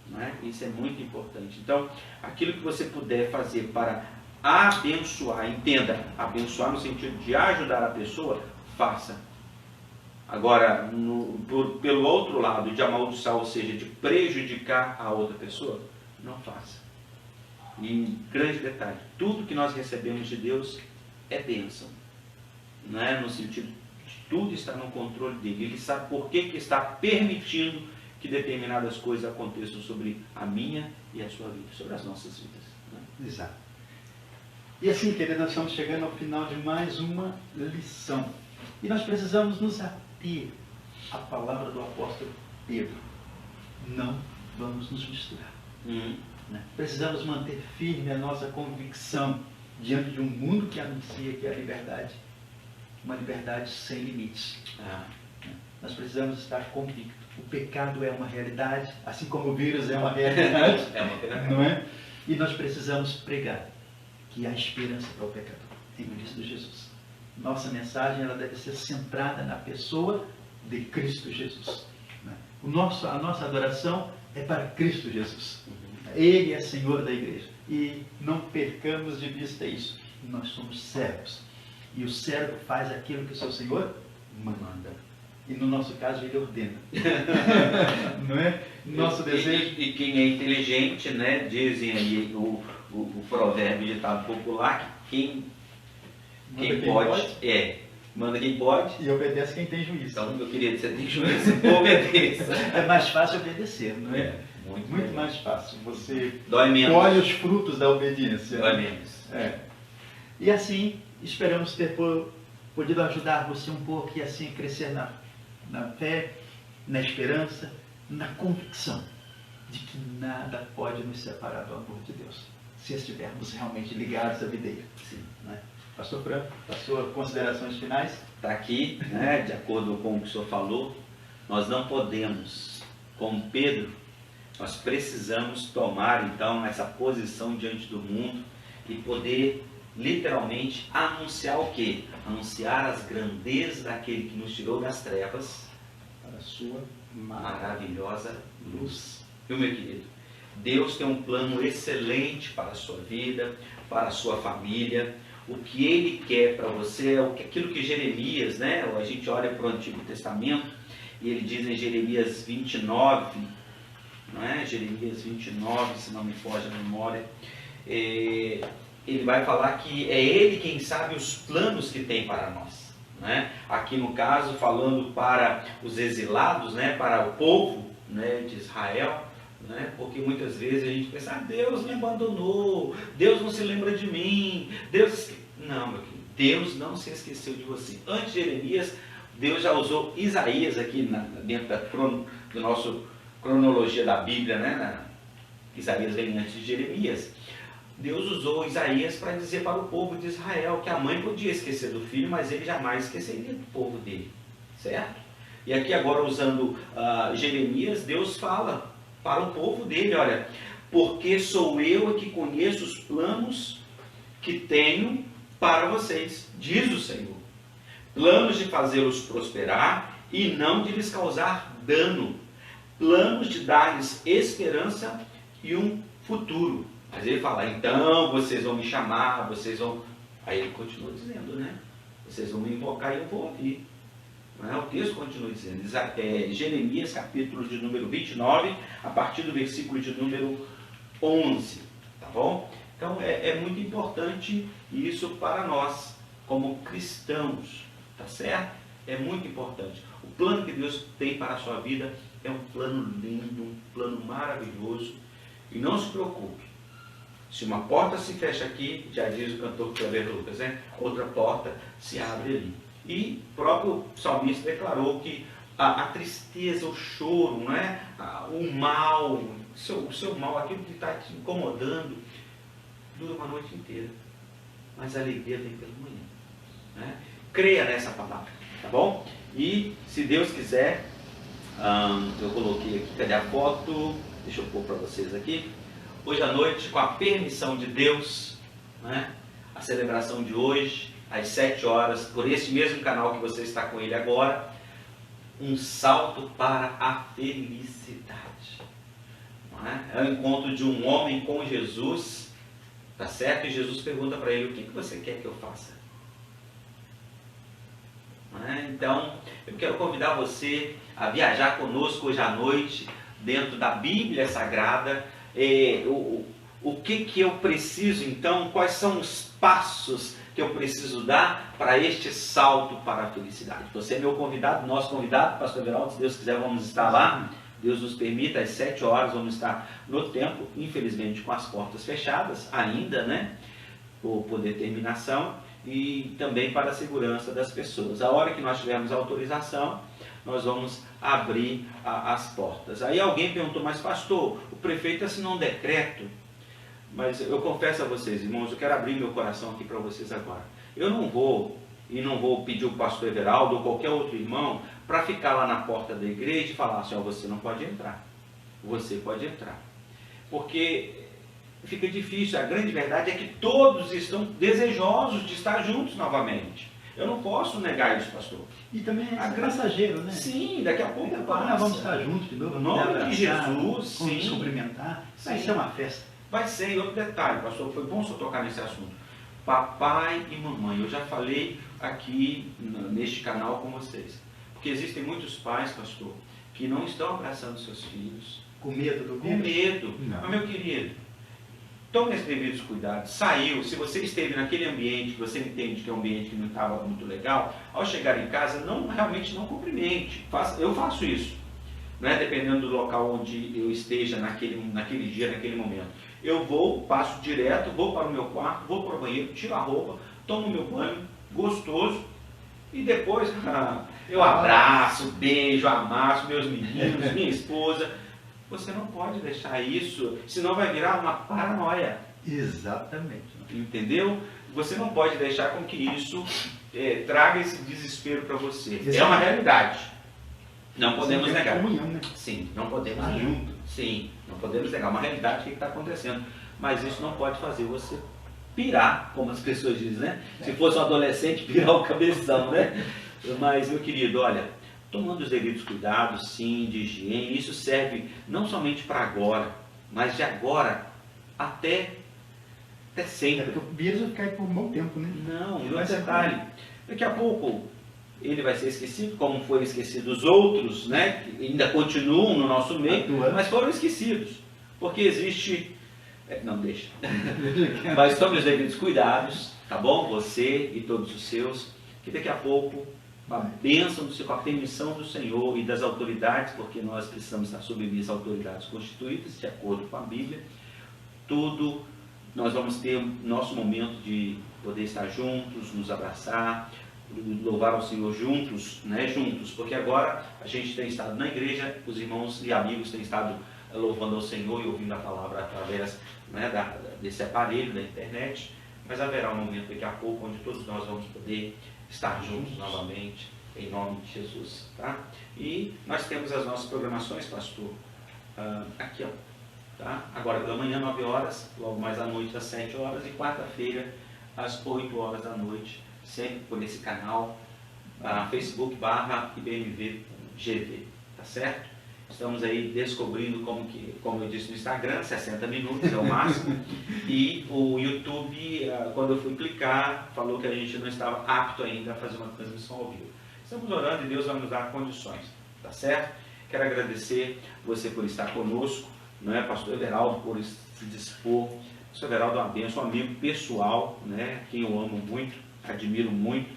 Não é? Isso é muito importante. Então, aquilo que você puder fazer para abençoar, entenda, abençoar no sentido de ajudar a pessoa, faça. Agora, pelo outro lado, de amaldiçoar, ou seja, de prejudicar a outra pessoa, não faça. E grande detalhe, tudo que nós recebemos de Deus é bênção. Não é? No sentido de tudo está no controle dele. Ele sabe por que está permitindo que determinadas coisas aconteçam sobre a minha e a sua vida, sobre as nossas vidas. Né?
Exato. E assim, queridos, nós estamos chegando ao final de mais uma lição. E nós precisamos nos ater à palavra do apóstolo Pedro. Não vamos nos misturar. Né? Precisamos manter firme a nossa convicção diante de um mundo que anuncia que a liberdade, uma liberdade sem limites. Nós precisamos estar convictos. O pecado é uma realidade, assim como o vírus é uma realidade. Não é? E nós precisamos pregar que há esperança para o pecador em Cristo Jesus. Nossa mensagem ela deve ser centrada na pessoa de Cristo Jesus. Né? A nossa adoração é para Cristo Jesus. Ele é Senhor da igreja. E não percamos de vista isso. Nós somos servos. E o servo faz aquilo que o seu Senhor manda. E no nosso caso ele ordena. Não é? Nosso desejo.
E quem é inteligente, né, dizem aí o provérbio ditado popular, que quem pode, manda quem pode.
E obedece quem tem juízo.
Então eu queria dizer, tem juízo, obedeça.
É mais fácil obedecer, não é?
Muito
mais fácil. Você
dói menos.
Colhe os frutos da obediência.
Dói menos.
E assim, esperamos ter podido ajudar você um pouco e assim crescer na fé, na esperança, na convicção de que nada pode nos separar do amor de Deus, se estivermos realmente ligados à videira.
Sim.
Né? Pastor Franco, as suas considerações finais?
Está aqui, né, de acordo com o que o senhor falou, nós não podemos, como Pedro, nós precisamos tomar então essa posição diante do mundo e poder literalmente anunciar o quê? Anunciar as grandezas daquele que nos tirou das trevas
para a sua
maravilhosa luz. Viu, meu querido? Deus tem um plano excelente para a sua vida, para a sua família. O que Ele quer para você é aquilo que Jeremias, né? A gente olha para o Antigo Testamento e ele diz em Jeremias 29, não é? Jeremias 29, se não me foge a memória, ele vai falar que é Ele quem sabe os planos que tem para nós. Né? Aqui no caso, falando para os exilados, né? Para o povo, né, de Israel, né? Porque muitas vezes a gente pensa, Deus me abandonou, Deus não se lembra de mim, Deus... Não, meu querido, Deus não se esqueceu de você. Antes de Jeremias, Deus já usou Isaías aqui dentro do nosso cronologia da Bíblia, né? Isaías vem antes de Jeremias. Deus usou Isaías para dizer para o povo de Israel que a mãe podia esquecer do filho, mas ele jamais esqueceria do povo dele, certo? E aqui agora usando Jeremias, Deus fala para o povo dele, olha, porque sou eu que conheço os planos que tenho para vocês, diz o Senhor, planos de fazê-los prosperar e não de lhes causar dano, planos de dar-lhes esperança e um futuro. Mas ele fala, então vocês vão me chamar, vocês vão... Aí ele continua dizendo, né? Vocês vão me invocar e eu vou ouvir. Não é? O texto continua dizendo, Jeremias capítulo de número 29, a partir do versículo de número 11, tá bom? Então é muito importante isso para nós, como cristãos, tá certo? É muito importante. O plano que Deus tem para a sua vida é um plano lindo, um plano maravilhoso. E não se preocupe, se uma porta se fecha aqui, já diz o cantor Cleber Lucas, né? Outra porta se abre ali. E o próprio salmista declarou que a tristeza, o choro, não é? O mal, o seu mal, aquilo que está te incomodando, dura uma noite inteira. Mas a alegria vem pela manhã. Né? Creia nessa palavra, tá bom? E se Deus quiser, eu coloquei aqui, cadê a foto? Deixa eu pôr para vocês aqui. Hoje à noite, com a permissão de Deus, né? A celebração de hoje, às 7 horas, por esse mesmo canal que você está com ele agora, um salto para a felicidade. Não é? É o encontro de um homem com Jesus, tá certo? E Jesus pergunta para ele, o que você quer que eu faça? Não é? Então, eu quero convidar você a viajar conosco hoje à noite, dentro da Bíblia Sagrada. O que eu preciso então, quais são os passos que eu preciso dar para este salto para a felicidade? Você é meu convidado, nosso convidado, pastor Everaldo, se Deus quiser vamos estar lá, Deus nos permita, às 7 horas vamos estar no templo, infelizmente com as portas fechadas ainda, né, por determinação, e também para a segurança das pessoas. A hora que nós tivermos autorização, nós vamos abrir as portas. Aí alguém perguntou, mas pastor, o prefeito assinou um decreto. Mas eu confesso a vocês, irmãos, eu quero abrir meu coração aqui para vocês agora. Eu não vou pedir o pastor Everaldo ou qualquer outro irmão para ficar lá na porta da igreja e falar assim, ó, você não pode entrar. Você pode entrar. Porque fica difícil. A grande verdade é que todos estão desejosos de estar juntos novamente. Eu não posso negar isso, pastor.
E também é passageiro, né?
Sim, daqui a pouco
nós vamos estar juntos de novo.
No nome de Jesus,
vamos
sim.
cumprimentar. Vai ser uma festa.
Vai ser. E outro detalhe, pastor, foi bom só tocar nesse assunto. Papai e mamãe, eu já falei aqui neste canal com vocês. Porque existem muitos pais, pastor, que não estão abraçando seus filhos.
Com medo do
vírus? Com medo.
Não.
Mas, meu querido, tome os devidos cuidados. Saiu, se você esteve naquele ambiente que você entende que é um ambiente que não estava muito legal, ao chegar em casa, realmente não cumprimente. Eu faço isso, né? Dependendo do local onde eu esteja naquele dia, naquele momento. Eu passo direto, vou para o meu quarto, vou para o banheiro, tiro a roupa, tomo meu banho, gostoso, e depois eu abraço, beijo, amasso meus meninos, minha esposa. Você não pode deixar isso, senão vai virar uma paranoia.
Exatamente.
Entendeu? Você não pode deixar com que isso traga esse desespero para você.
Exatamente.
É uma realidade. Não podemos negar.
Comunhão, né?
Sim, não podemos negar. Sim, não podemos negar. Uma realidade, o que está acontecendo. Mas isso não pode fazer você pirar, como as pessoas dizem, né? Se fosse um adolescente, pirar o cabeção, né? Mas, meu querido, olha, tomando os devidos cuidados, sim, de higiene, isso serve não somente para agora, mas de agora até sempre.
O vírus vai ficar por um bom tempo, né?
Não, e outro detalhe, daqui a pouco ele vai ser esquecido, como foram esquecidos os outros, né? Que ainda continuam no nosso meio, mas foram esquecidos, porque existe... Não, deixa. Mas tome os devidos cuidados, tá bom? Você e todos os seus, que daqui a pouco uma bênção do Senhor, com a permissão do Senhor e das autoridades, porque nós precisamos estar submissos às autoridades constituídas, de acordo com a Bíblia. Tudo, nós vamos ter nosso momento de poder estar juntos, nos abraçar, louvar ao Senhor juntos, né? Juntos, porque agora a gente tem estado na igreja, os irmãos e amigos têm estado louvando ao Senhor e ouvindo a palavra através, né, desse aparelho, da internet, mas haverá um momento daqui a pouco onde todos nós vamos poder estar juntos novamente, em nome de Jesus, tá? E nós temos as nossas programações, pastor, aqui, ó, tá? Agora pela manhã, 9 horas, logo mais à noite, às 7 horas, e quarta-feira, às 8 horas da noite, sempre por esse canal, Facebook/IBMV-GV, tá certo? Estamos aí descobrindo como eu disse no Instagram, 60 minutos é o máximo, e o YouTube, quando eu fui clicar, falou que a gente não estava apto ainda a fazer uma transmissão ao vivo. Estamos orando e Deus vai nos dar condições, tá certo? Quero agradecer você por estar conosco, não é, pastor Everaldo, por se dispor. Pastor Everaldo é uma bênção, um amigo pessoal, né, quem eu amo muito, admiro muito,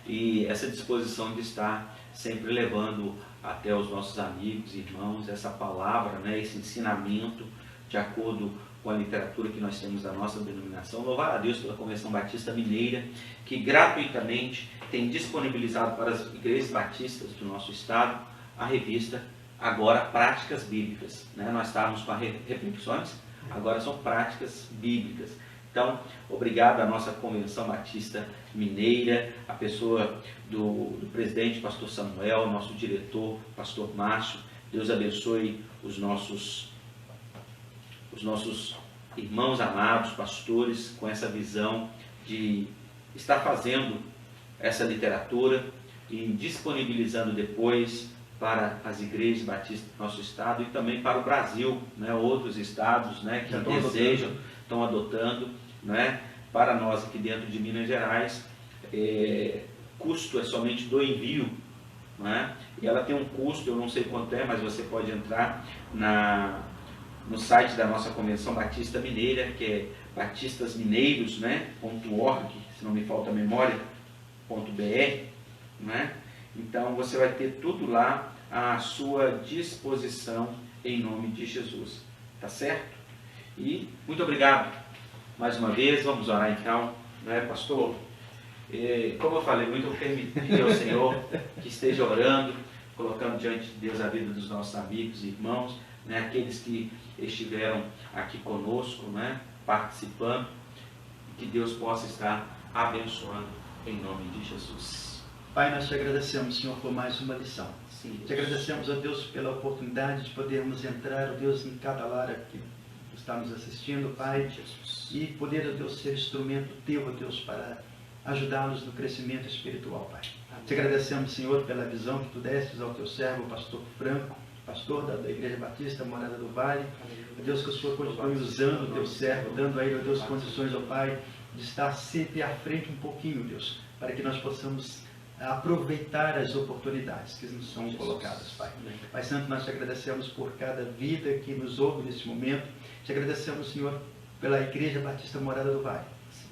e essa disposição de estar sempre levando até os nossos amigos e irmãos essa palavra, né, esse ensinamento de acordo com a literatura que nós temos da nossa denominação. Louvar a Deus pela Convenção Batista Mineira, que gratuitamente tem disponibilizado para as igrejas batistas do nosso estado a revista agora Práticas Bíblicas, né? Nós estávamos com as reflexões, agora são práticas bíblicas. Então, obrigado à nossa Convenção Batista Mineira, a pessoa do presidente, pastor Samuel, nosso diretor, pastor Márcio. Deus abençoe os nossos irmãos amados, pastores, com essa visão de estar fazendo essa literatura e disponibilizando depois para as igrejas batistas do nosso estado e também para o Brasil, né? Outros estados, né, que desejam, estão adotando, né? Para nós aqui dentro de Minas Gerais, custo é somente do envio, né? E ela tem um custo, eu não sei quanto é, mas você pode entrar no site da nossa Convenção Batista Mineira, que é batistasmineiros, né, .org, se não me falta a memória, .br, né? Então você vai ter tudo lá à sua disposição em nome de Jesus, tá certo? E muito obrigado mais uma vez. Vamos orar então, né, pastor? Como eu falei, muito permitir ao Senhor que esteja orando, colocando diante de Deus a vida dos nossos amigos e irmãos, né, aqueles que estiveram aqui conosco, né, participando, que Deus possa estar abençoando em nome de Jesus.
Pai, nós te agradecemos, Senhor, por mais uma lição.
Sim,
te agradecemos, ó Deus, pela oportunidade de podermos entrar, ó Deus, em cada lar que está nos assistindo, Pai,
Jesus.
E poder, ó Deus, ser instrumento Teu, ó Deus, para ajudá-los no crescimento espiritual, Pai. Amém. Te agradecemos, Senhor, pela visão que Tu destes ao Teu servo, o pastor Franco, pastor da Igreja Batista, Morada do Vale. Ó Deus, que o Senhor continue usando o Teu servo, dando a ele, ó Deus, condições, ó Pai, de estar sempre à frente um pouquinho, Deus, para que nós possamos aproveitar as oportunidades que nos são colocadas, Pai. Pai Santo, nós te agradecemos por cada vida que nos ouve neste momento. Te agradecemos, Senhor, pela Igreja Batista Morada do Vale,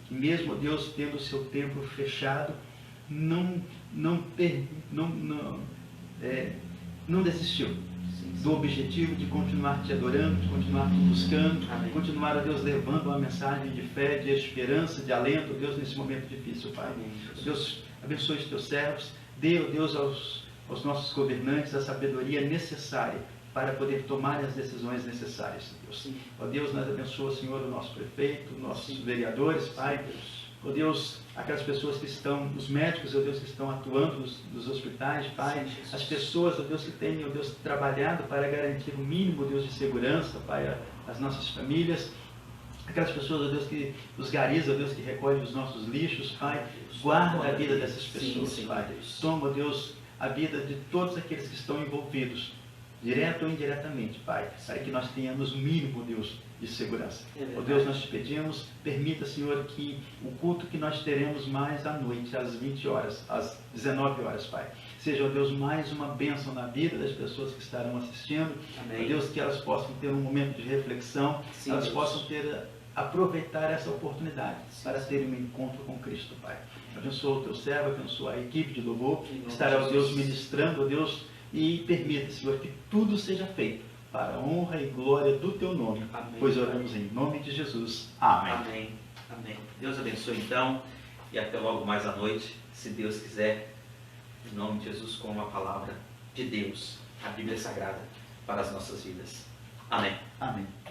que mesmo, Deus, tendo o seu templo fechado, não desistiu do objetivo de continuar te adorando, de continuar te buscando, de continuar, Deus, levando uma mensagem de fé, de esperança, de alento, Deus, nesse momento difícil, Pai. Deus, abençoe os teus servos, dê, ó Deus, aos nossos governantes a sabedoria necessária para poder tomar as decisões necessárias, Deus. Ó Deus, nós abençoamos, Senhor, o nosso prefeito, nossos vereadores, Pai. Ó Deus, aquelas pessoas que estão, os médicos, ó Deus, que estão atuando nos hospitais, Pai. As pessoas, ó Deus, que têm, ó Deus, trabalhado para garantir o mínimo, Deus, de segurança, Pai, às nossas famílias. Aquelas pessoas, ó Deus, os garis, ó Deus, que recolhem os nossos lixos, Pai. Guarda a vida dessas pessoas, Pai. Toma, ó Deus, a vida de todos aqueles que estão envolvidos, direto ou indiretamente, Pai, para que nós tenhamos o mínimo, Deus, de segurança. Ó Deus, nós te pedimos, permita, Senhor, que o culto que nós teremos mais à noite, às 20 horas, às 19 horas, Pai, seja, ó Deus, mais uma bênção na vida das pessoas que estarão assistindo. Amém. Ó Deus, que elas possam ter um momento de reflexão, elas possam ter aproveitar essa oportunidade para ter um encontro com Cristo, Pai. Abençoa o teu servo, abençoa a equipe de louvor, estará o Deus ministrando, ó Deus, e permita, Senhor, que tudo seja feito para a honra e glória do teu nome.
Amém.
Pois oramos em nome de Jesus. Amém.
Amém. Amém. Deus abençoe então e até logo mais à noite, se Deus quiser, em nome de Jesus, com a palavra de Deus, a Bíblia Sagrada, para as nossas vidas. Amém.
Amém.